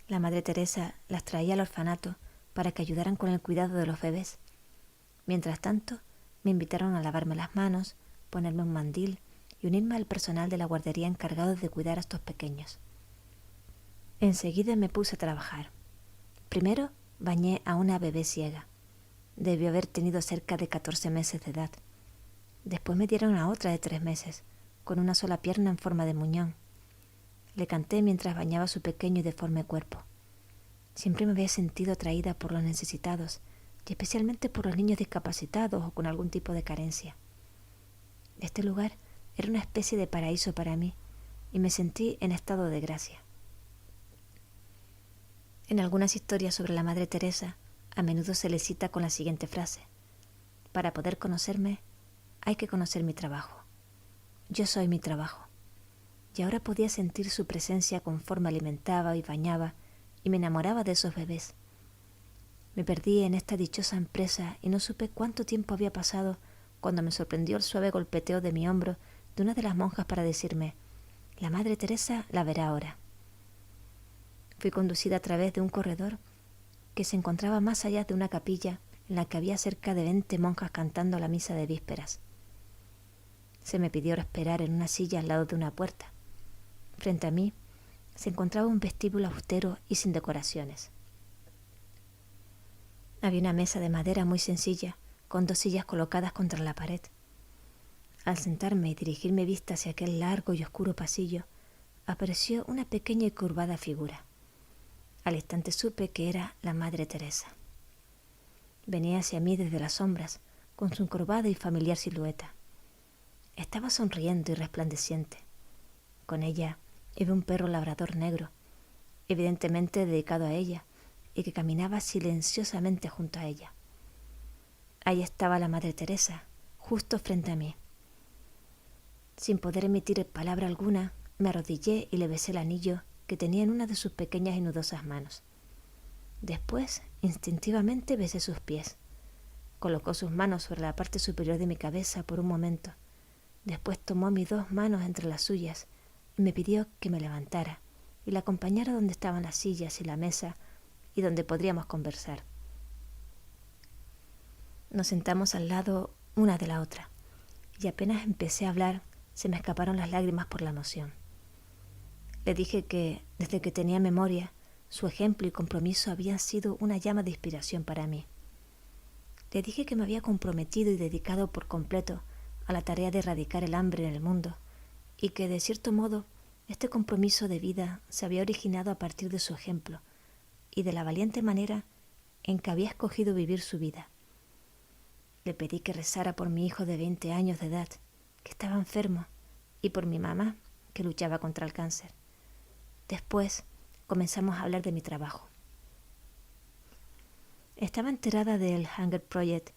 La Madre Teresa las traía al orfanato para que ayudaran con el cuidado de los bebés. Mientras tanto, me invitaron a lavarme las manos, ponerme un mandil y unirme al personal de la guardería encargado de cuidar a estos pequeños. Enseguida me puse a trabajar. Primero bañé a una bebé ciega. Debió haber tenido cerca de 14 meses de edad. Después me dieron a otra de 3 meses, con una sola pierna en forma de muñón. Le canté mientras bañaba su pequeño y deforme cuerpo. Siempre me había sentido atraída por los necesitados, y especialmente por los niños discapacitados o con algún tipo de carencia. Este lugar era una especie de paraíso para mí, y me sentí en estado de gracia. En algunas historias sobre la Madre Teresa, a menudo se le cita con la siguiente frase: para poder conocerme, hay que conocer mi trabajo. Yo soy mi trabajo. Y ahora podía sentir su presencia conforme alimentaba y bañaba y me enamoraba de esos bebés. Me perdí en esta dichosa empresa y no supe cuánto tiempo había pasado cuando me sorprendió el suave golpeteo de mi hombro de una de las monjas para decirme: la Madre Teresa la verá ahora. Fui conducida a través de un corredor que se encontraba más allá de una capilla en la que había cerca de 20 monjas cantando la misa de vísperas. Se me pidió esperar en una silla al lado de una puerta. Frente a mí se encontraba un vestíbulo austero y sin decoraciones. Había una mesa de madera muy sencilla, con 2 sillas colocadas contra la pared. Al sentarme y dirigir mi vista hacia aquel largo y oscuro pasillo, apareció una pequeña y curvada figura. Al instante supe que era la Madre Teresa. Venía hacia mí desde las sombras, con su encorvada y familiar silueta. Estaba sonriendo y resplandeciente. Con ella iba un perro labrador negro, evidentemente dedicado a ella, y que caminaba silenciosamente junto a ella. Ahí estaba la Madre Teresa, justo frente a mí. Sin poder emitir palabra alguna, me arrodillé y le besé el anillo que tenía en una de sus pequeñas y nudosas manos. Después, instintivamente besé sus pies. Colocó sus manos sobre la parte superior de mi cabeza por un momento. Después tomó mis 2 manos entre las suyas y me pidió que me levantara y la acompañara donde estaban las sillas y la mesa y donde podríamos conversar. Nos sentamos al lado una de la otra y apenas empecé a hablar se me escaparon las lágrimas por la emoción. Le dije que, desde que tenía memoria, su ejemplo y compromiso habían sido una llama de inspiración para mí. Le dije que me había comprometido y dedicado por completo a la tarea de erradicar el hambre en el mundo y que, de cierto modo, este compromiso de vida se había originado a partir de su ejemplo y de la valiente manera en que había escogido vivir su vida. Le pedí que rezara por mi hijo de 20 años de edad, que estaba enfermo, y por mi mamá, que luchaba contra el cáncer. Después comenzamos a hablar de mi trabajo. Estaba enterada del Hunger Project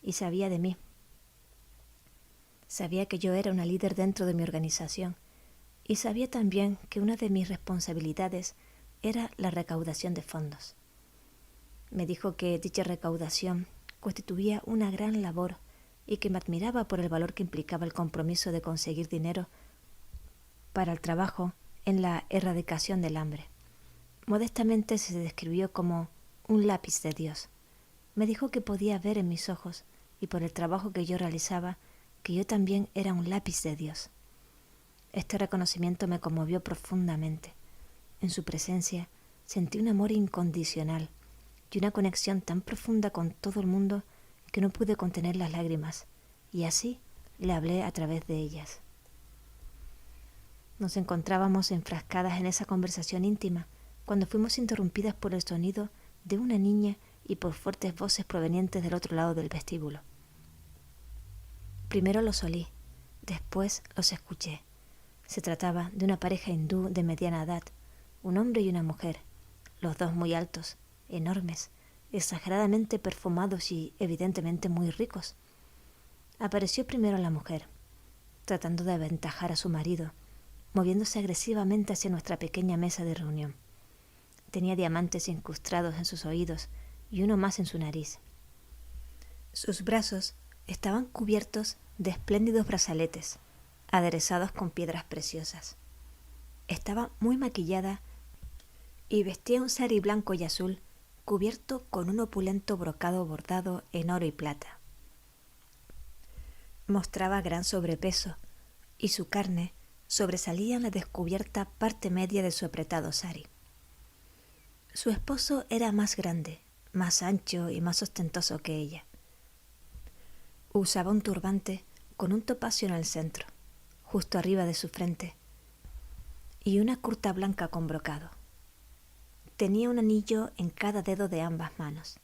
y sabía de mí. Sabía que yo era una líder dentro de mi organización y sabía también que una de mis responsabilidades era la recaudación de fondos. Me dijo que dicha recaudación constituía una gran labor y que me admiraba por el valor que implicaba el compromiso de conseguir dinero para el trabajo en la erradicación del hambre. Modestamente se describió como un lápiz de Dios. Me dijo que podía ver en mis ojos y por el trabajo que yo realizaba que yo también era un lápiz de Dios. Este reconocimiento me conmovió profundamente. En su presencia sentí un amor incondicional y una conexión tan profunda con todo el mundo que no pude contener las lágrimas, y así le hablé a través de ellas. Nos encontrábamos enfrascadas en esa conversación íntima cuando fuimos interrumpidas por el sonido de una niña y por fuertes voces provenientes del otro lado del vestíbulo. Primero los olí, después los escuché. Se trataba de una pareja hindú de mediana edad, un hombre y una mujer, los dos muy altos, enormes, exageradamente perfumados y evidentemente muy ricos. Apareció primero la mujer, tratando de aventajar a su marido, moviéndose agresivamente hacia nuestra pequeña mesa de reunión. Tenía diamantes incrustados en sus oídos y uno más en su nariz. Sus brazos estaban cubiertos de espléndidos brazaletes, aderezados con piedras preciosas. Estaba muy maquillada y vestía un sari blanco y azul cubierto con un opulento brocado bordado en oro y plata. Mostraba gran sobrepeso y su carne sobresalía en la descubierta parte media de su apretado sari. Su esposo era más grande, más ancho y más ostentoso que ella. Usaba un turbante con un topacio en el centro, justo arriba de su frente, y una curta blanca con brocado. Tenía un anillo en cada dedo de ambas manos.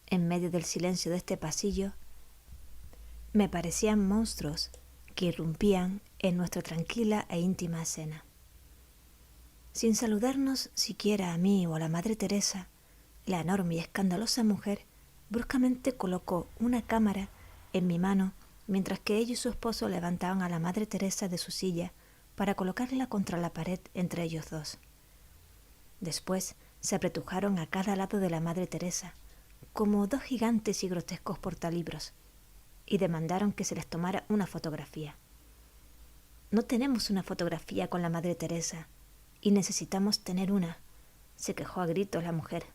En medio del silencio de este pasillo, me parecían monstruos que irrumpían en nuestra tranquila e íntima escena. Sin saludarnos siquiera a mí o a la Madre Teresa, la enorme y escandalosa mujer bruscamente colocó una cámara en mi mano mientras que ella y su esposo levantaban a la Madre Teresa de su silla para colocarla contra la pared entre ellos dos. Después se apretujaron a cada lado de la Madre Teresa, como dos gigantes y grotescos portalibros, y demandaron que se les tomara una fotografía. No tenemos una fotografía con la Madre Teresa, y necesitamos tener una, se quejó a gritos la mujer.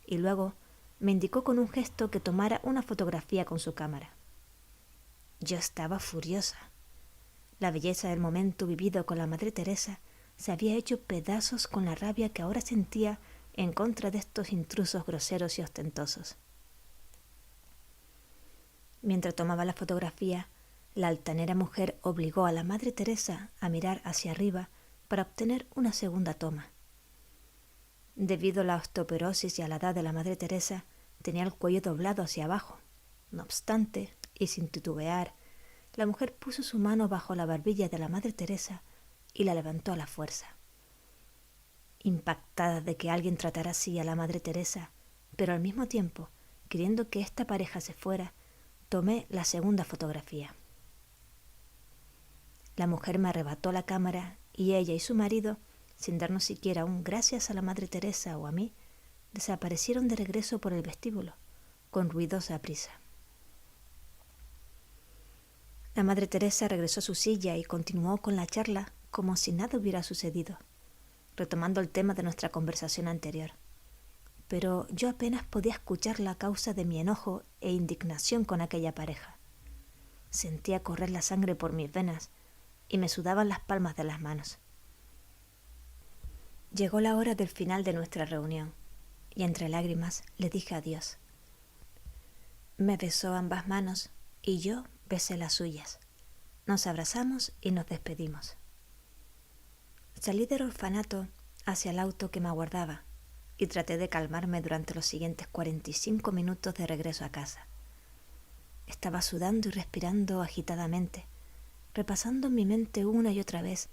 Y luego me indicó con un gesto que tomara una fotografía con su cámara. Yo estaba furiosa. La belleza del momento vivido con la Madre Teresa se había hecho pedazos con la rabia que ahora sentía en contra de estos intrusos groseros y ostentosos. Mientras tomaba la fotografía, la altanera mujer obligó a la Madre Teresa a mirar hacia arriba para obtener una segunda toma. Debido a la osteoporosis y a la edad de la Madre Teresa, tenía el cuello doblado hacia abajo. No obstante, y sin titubear, la mujer puso su mano bajo la barbilla de la Madre Teresa y la levantó a la fuerza. Impactada de que alguien tratara así a la Madre Teresa, pero al mismo tiempo, queriendo que esta pareja se fuera, tomé la segunda fotografía. La mujer me arrebató la cámara y ella y su marido, sin darnos siquiera un gracias a la Madre Teresa o a mí, desaparecieron de regreso por el vestíbulo, con ruidosa prisa. La Madre Teresa regresó a su silla y continuó con la charla como si nada hubiera sucedido, retomando el tema de nuestra conversación anterior. Pero yo apenas podía escucharla a causa de mi enojo e indignación con aquella pareja. Sentía correr la sangre por mis venas y me sudaban las palmas de las manos. Llegó la hora del final de nuestra reunión y entre lágrimas le dije adiós. Me besó ambas manos y yo besé las suyas. Nos abrazamos y nos despedimos. Salí del orfanato hacia el auto que me aguardaba y traté de calmarme durante los siguientes 45 minutos de regreso a casa. Estaba sudando y respirando agitadamente, repasando en mi mente una y otra vez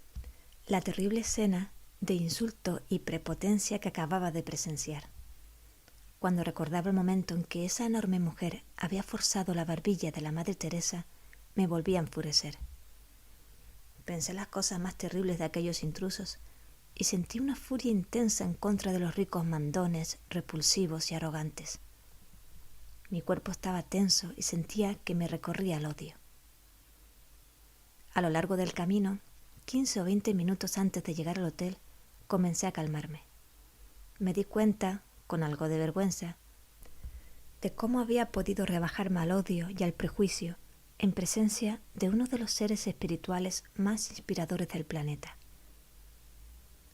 la terrible escena de insulto y prepotencia que acababa de presenciar. Cuando recordaba el momento en que esa enorme mujer había forzado la barbilla de la Madre Teresa, me volví a enfurecer. Pensé las cosas más terribles de aquellos intrusos y sentí una furia intensa en contra de los ricos mandones, repulsivos y arrogantes. Mi cuerpo estaba tenso y sentía que me recorría el odio. A lo largo del camino, 15 o 20 minutos antes de llegar al hotel, comencé a calmarme. Me di cuenta, con algo de vergüenza, de cómo había podido rebajarme al odio y al prejuicio en presencia de uno de los seres espirituales más inspiradores del planeta.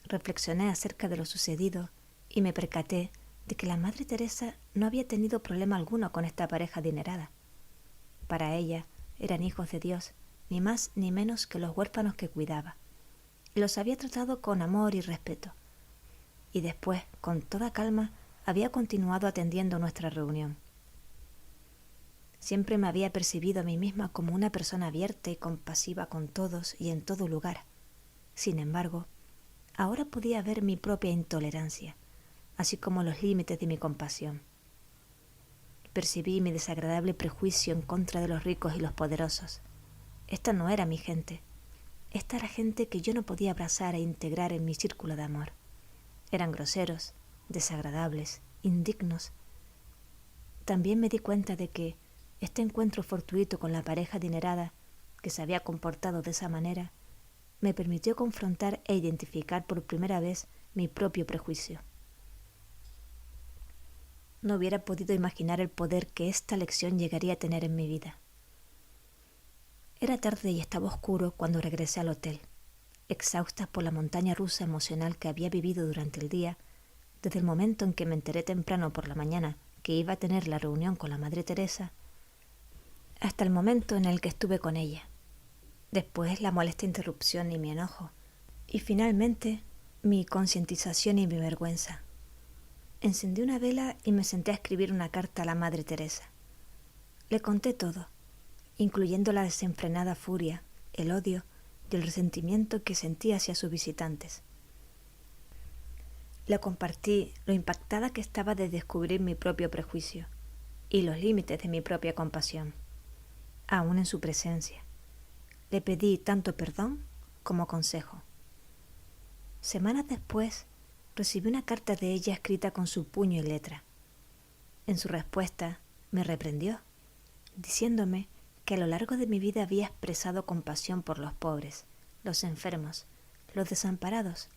Reflexioné acerca de lo sucedido y me percaté de que la Madre Teresa no había tenido problema alguno con esta pareja adinerada. Para ella eran hijos de Dios, ni más ni menos que los huérfanos que cuidaba, y los había tratado con amor y respeto. Y después, con toda calma, había continuado atendiendo nuestra reunión. Siempre me había percibido a mí misma como una persona abierta y compasiva con todos y en todo lugar. Sin embargo, ahora podía ver mi propia intolerancia, así como los límites de mi compasión. Percibí mi desagradable prejuicio en contra de los ricos y los poderosos. Esta no era mi gente. Esta era gente que yo no podía abrazar e integrar en mi círculo de amor. Eran groseros, desagradables, indignos. También me di cuenta de que este encuentro fortuito con la pareja adinerada, que se había comportado de esa manera, me permitió confrontar e identificar por primera vez mi propio prejuicio. No hubiera podido imaginar el poder que esta lección llegaría a tener en mi vida. Era tarde y estaba oscuro cuando regresé al hotel, exhausta por la montaña rusa emocional que había vivido durante el día, desde el momento en que me enteré temprano por la mañana que iba a tener la reunión con la Madre Teresa, hasta el momento en el que estuve con ella. Después la molesta interrupción y mi enojo, y finalmente mi concientización y mi vergüenza. Encendí una vela y me senté a escribir una carta a la Madre Teresa. Le conté todo, incluyendo la desenfrenada furia, el odio y el resentimiento que sentía hacia sus visitantes. Le compartí lo impactada que estaba de descubrir mi propio prejuicio y los límites de mi propia compasión, aún en su presencia. Le pedí tanto perdón como consejo. Semanas después, recibí una carta de ella escrita con su puño y letra. En su respuesta, me reprendió, diciéndome que a lo largo de mi vida había expresado compasión por los pobres, los enfermos, los desamparados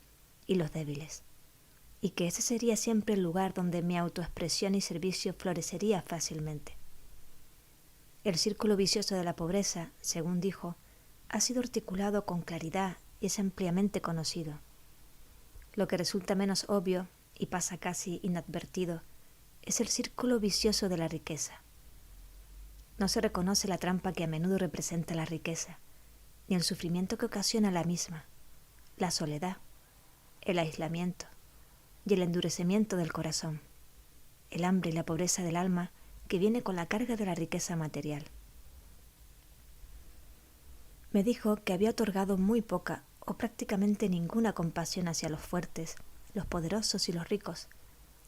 y los débiles, y que ese sería siempre el lugar donde mi autoexpresión y servicio florecería fácilmente. El círculo vicioso de la pobreza, según dijo, ha sido articulado con claridad y es ampliamente conocido. Lo que resulta menos obvio y pasa casi inadvertido es el círculo vicioso de la riqueza. No se reconoce la trampa que a menudo representa la riqueza, ni el sufrimiento que ocasiona la misma, la soledad, el aislamiento y el endurecimiento del corazón, el hambre y la pobreza del alma que viene con la carga de la riqueza material. Me dijo que había otorgado muy poca o prácticamente ninguna compasión hacia los fuertes, los poderosos y los ricos,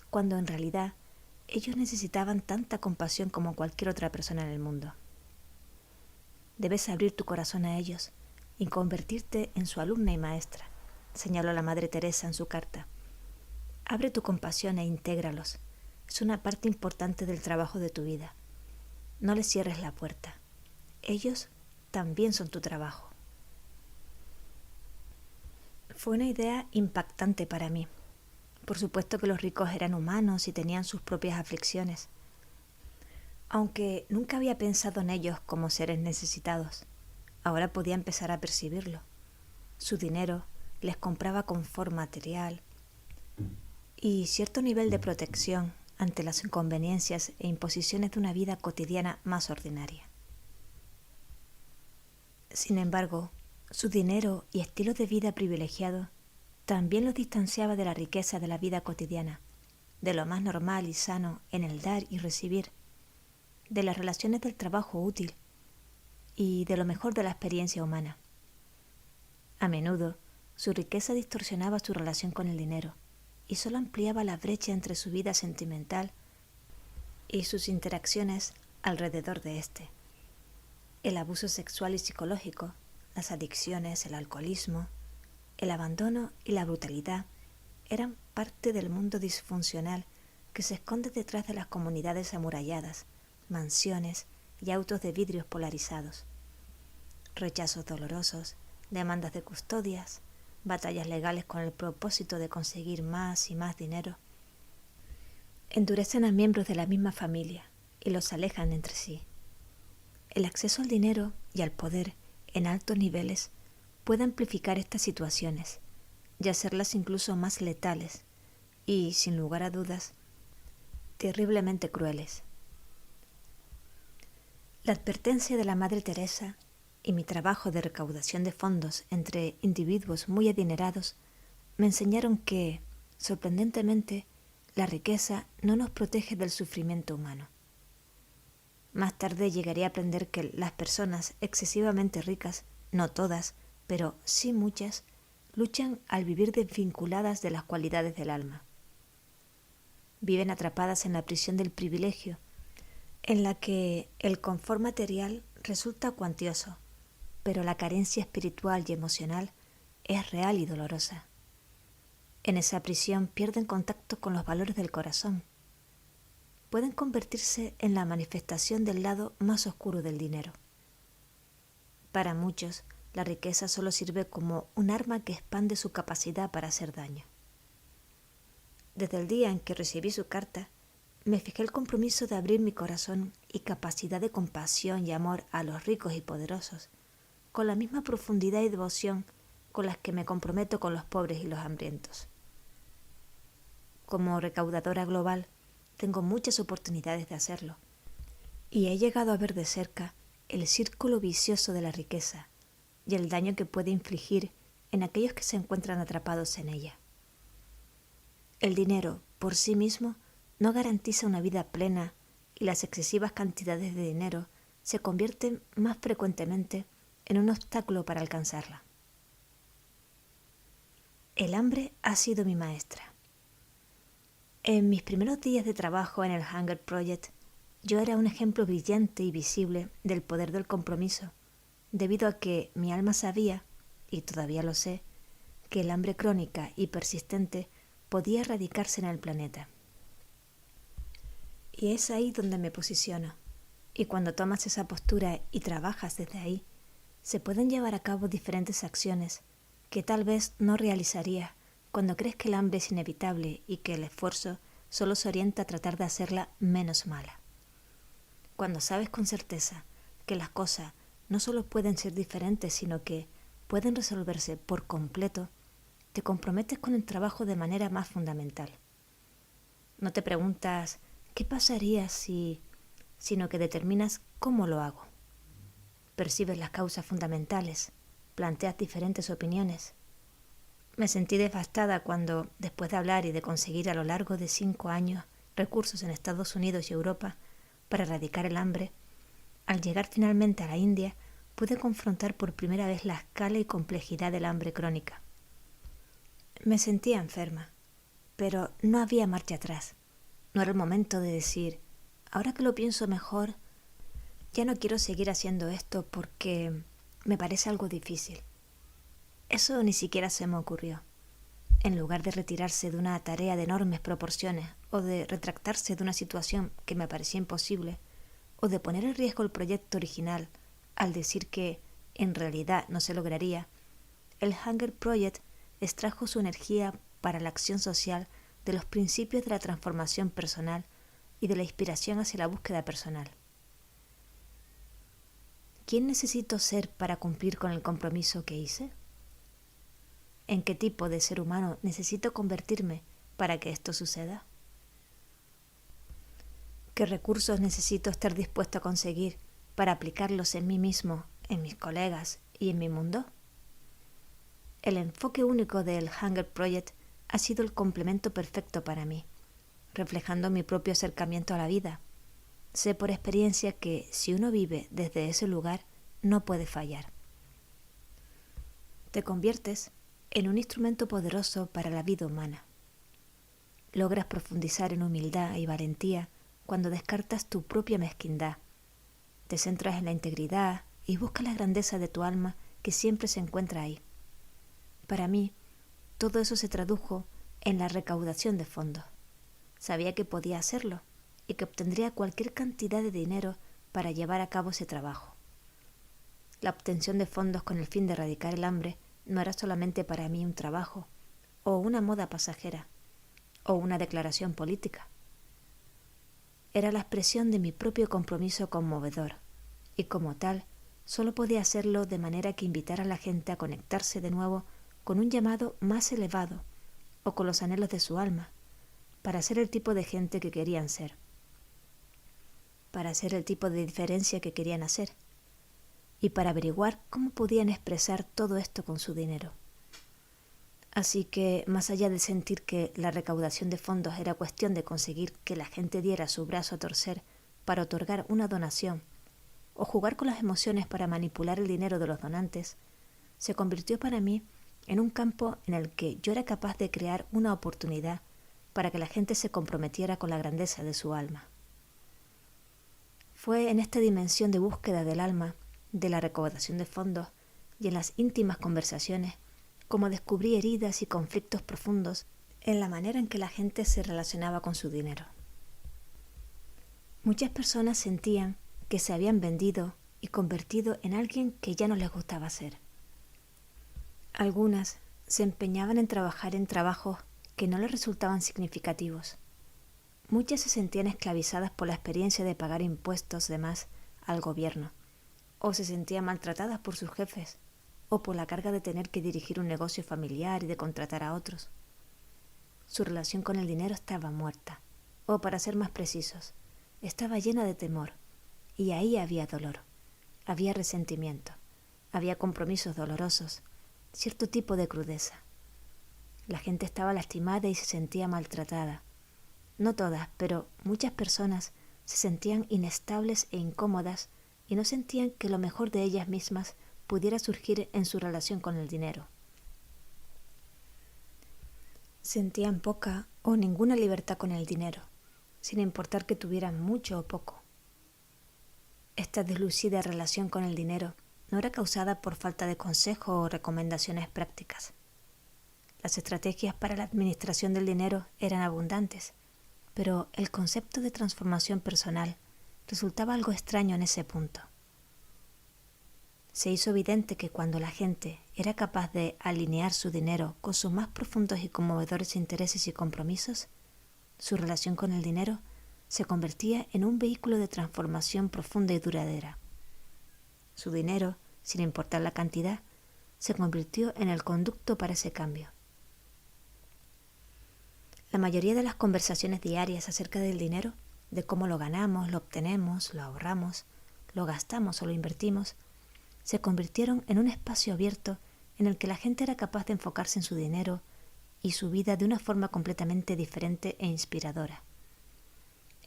cuando en realidad ellos necesitaban tanta compasión como cualquier otra persona en el mundo. Debes abrir tu corazón a ellos y convertirte en su alumna y maestra, señaló la Madre Teresa en su carta. Abre tu compasión e intégralos. Es una parte importante del trabajo de tu vida. No les cierres la puerta. Ellos también son tu trabajo. Fue una idea impactante para mí. Por supuesto que los ricos eran humanos y tenían sus propias aflicciones, aunque nunca había pensado en ellos como seres necesitados. Ahora podía empezar a percibirlo. Su dinero les compraba confort material y cierto nivel de protección ante las inconveniencias e imposiciones de una vida cotidiana más ordinaria. Sin embargo, su dinero y estilo de vida privilegiado también los distanciaba de la riqueza de la vida cotidiana, de lo más normal y sano en el dar y recibir, de las relaciones del trabajo útil y de lo mejor de la experiencia humana. A menudo, su riqueza distorsionaba su relación con el dinero y solo ampliaba la brecha entre su vida sentimental y sus interacciones alrededor de éste. El abuso sexual y psicológico, las adicciones, el alcoholismo, el abandono y la brutalidad eran parte del mundo disfuncional que se esconde detrás de las comunidades amuralladas, mansiones y autos de vidrios polarizados. Rechazos dolorosos, demandas de custodias, batallas legales con el propósito de conseguir más y más dinero, endurecen a miembros de la misma familia y los alejan entre sí. El acceso al dinero y al poder en altos niveles puede amplificar estas situaciones y hacerlas incluso más letales y, sin lugar a dudas, terriblemente crueles. La advertencia de la Madre Teresa y mi trabajo de recaudación de fondos entre individuos muy adinerados me enseñaron que, sorprendentemente, la riqueza no nos protege del sufrimiento humano. Más tarde llegaré a aprender que las personas excesivamente ricas, no todas, pero sí muchas, luchan al vivir desvinculadas de las cualidades del alma. Viven atrapadas en la prisión del privilegio, en la que el confort material resulta cuantioso, pero la carencia espiritual y emocional es real y dolorosa. En esa prisión pierden contacto con los valores del corazón. Pueden convertirse en la manifestación del lado más oscuro del dinero. Para muchos, la riqueza solo sirve como un arma que expande su capacidad para hacer daño. Desde el día en que recibí su carta, me fijé el compromiso de abrir mi corazón y capacidad de compasión y amor a los ricos y poderosos, con la misma profundidad y devoción con las que me comprometo con los pobres y los hambrientos. Como recaudadora global, tengo muchas oportunidades de hacerlo, y he llegado a ver de cerca el círculo vicioso de la riqueza y el daño que puede infligir en aquellos que se encuentran atrapados en ella. El dinero, por sí mismo, no garantiza una vida plena y las excesivas cantidades de dinero se convierten más frecuentemente en un obstáculo para alcanzarla. El hambre ha sido mi maestra. En mis primeros días de trabajo en el Hunger Project, yo era un ejemplo brillante y visible del poder del compromiso, debido a que mi alma sabía, y todavía lo sé, que el hambre crónica y persistente podía erradicarse en el planeta. Y es ahí donde me posiciono. Y cuando tomas esa postura y trabajas desde ahí, se pueden llevar a cabo diferentes acciones que tal vez no realizarías cuando crees que el hambre es inevitable y que el esfuerzo solo se orienta a tratar de hacerla menos mala. Cuando sabes con certeza que las cosas no solo pueden ser diferentes, sino que pueden resolverse por completo, te comprometes con el trabajo de manera más fundamental. No te preguntas ¿qué pasaría si...? Sino que determinas cómo lo hago. Percibes las causas fundamentales, planteas diferentes opiniones. Me sentí devastada cuando, después de hablar y de conseguir a lo largo de 5 años recursos en Estados Unidos y Europa para erradicar el hambre, al llegar finalmente a la India, pude confrontar por primera vez la escala y complejidad del hambre crónica. Me sentía enferma, pero no había marcha atrás. No era el momento de decir, ahora que lo pienso mejor, ya no quiero seguir haciendo esto porque me parece algo difícil. Eso ni siquiera se me ocurrió. En lugar de retirarse de una tarea de enormes proporciones o de retractarse de una situación que me parecía imposible o de poner en riesgo el proyecto original al decir que en realidad no se lograría, el Hunger Project extrajo su energía para la acción social de los principios de la transformación personal y de la inspiración hacia la búsqueda personal. ¿Quién necesito ser para cumplir con el compromiso que hice? ¿En qué tipo de ser humano necesito convertirme para que esto suceda? ¿Qué recursos necesito estar dispuesto a conseguir para aplicarlos en mí mismo, en mis colegas y en mi mundo? El enfoque único del Hunger Project ha sido el complemento perfecto para mí, reflejando mi propio acercamiento a la vida. Sé por experiencia que si uno vive desde ese lugar, no puede fallar. Te conviertes en un instrumento poderoso para la vida humana. Logras profundizar en humildad y valentía cuando descartas tu propia mezquindad. Te centras en la integridad y buscas la grandeza de tu alma que siempre se encuentra ahí. Para mí, todo eso se tradujo en la recaudación de fondos. Sabía que podía hacerlo y que obtendría cualquier cantidad de dinero para llevar a cabo ese trabajo. La obtención de fondos con el fin de erradicar el hambre no era solamente para mí un trabajo, o una moda pasajera, o una declaración política. Era la expresión de mi propio compromiso conmovedor, y como tal, solo podía hacerlo de manera que invitara a la gente a conectarse de nuevo con un llamado más elevado o con los anhelos de su alma, para ser el tipo de gente que querían ser, para ser el tipo de diferencia que querían hacer, y para averiguar cómo podían expresar todo esto con su dinero. Así que, más allá de sentir que la recaudación de fondos era cuestión de conseguir que la gente diera su brazo a torcer para otorgar una donación, o jugar con las emociones para manipular el dinero de los donantes, se convirtió para mí en un campo en el que yo era capaz de crear una oportunidad para que la gente se comprometiera con la grandeza de su alma. Fue en esta dimensión de búsqueda del alma, de la recaudación de fondos y en las íntimas conversaciones, como descubrí heridas y conflictos profundos en la manera en que la gente se relacionaba con su dinero. Muchas personas sentían que se habían vendido y convertido en alguien que ya no les gustaba ser. Algunas se empeñaban en trabajar en trabajos que no les resultaban significativos. Muchas se sentían esclavizadas por la experiencia de pagar impuestos de más al gobierno, o se sentían maltratadas por sus jefes, o por la carga de tener que dirigir un negocio familiar y de contratar a otros. Su relación con el dinero estaba muerta, o para ser más precisos, estaba llena de temor, y ahí había dolor, había resentimiento, había compromisos dolorosos, cierto tipo de crudeza. La gente estaba lastimada y se sentía maltratada. No todas, pero muchas personas se sentían inestables e incómodas y no sentían que lo mejor de ellas mismas pudiera surgir en su relación con el dinero. Sentían poca o ninguna libertad con el dinero, sin importar que tuvieran mucho o poco. Esta deslucida relación con el dinero no era causada por falta de consejo o recomendaciones prácticas. Las estrategias para la administración del dinero eran abundantes, pero el concepto de transformación personal resultaba algo extraño en ese punto. Se hizo evidente que cuando la gente era capaz de alinear su dinero con sus más profundos y conmovedores intereses y compromisos, su relación con el dinero se convertía en un vehículo de transformación profunda y duradera. Su dinero, sin importar la cantidad, se convirtió en el conducto para ese cambio. La mayoría de las conversaciones diarias acerca del dinero, de cómo lo ganamos, lo obtenemos, lo ahorramos, lo gastamos o lo invertimos, se convirtieron en un espacio abierto en el que la gente era capaz de enfocarse en su dinero y su vida de una forma completamente diferente e inspiradora.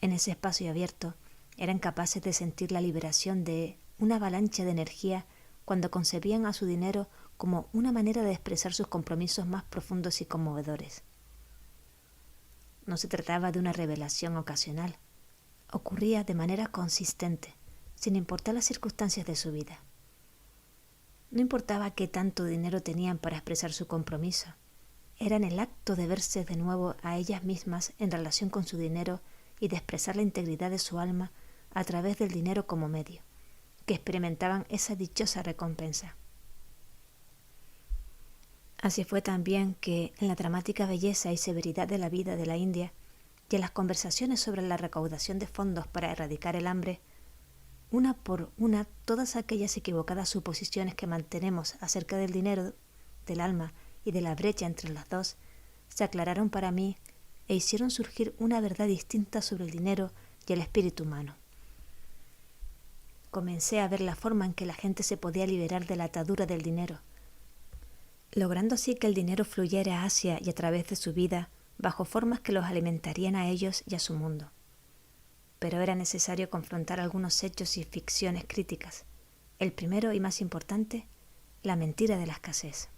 En ese espacio abierto eran capaces de sentir la liberación de una avalancha de energía cuando concebían a su dinero como una manera de expresar sus compromisos más profundos y conmovedores. No se trataba de una revelación ocasional, ocurría de manera consistente, sin importar las circunstancias de su vida. No importaba qué tanto dinero tenían para expresar su compromiso, era en el acto de verse de nuevo a ellas mismas en relación con su dinero y de expresar la integridad de su alma a través del dinero como medio, que experimentaban esa dichosa recompensa. Así fue también que, en la dramática belleza y severidad de la vida de la India y en las conversaciones sobre la recaudación de fondos para erradicar el hambre, una por una todas aquellas equivocadas suposiciones que mantenemos acerca del dinero, del alma y de la brecha entre las dos, se aclararon para mí e hicieron surgir una verdad distinta sobre el dinero y el espíritu humano. Comencé a ver la forma en que la gente se podía liberar de la atadura del dinero, logrando así que el dinero fluyera hacia y a través de su vida bajo formas que los alimentarían a ellos y a su mundo. Pero era necesario confrontar algunos hechos y ficciones críticas. El primero y más importante, la mentira de la escasez.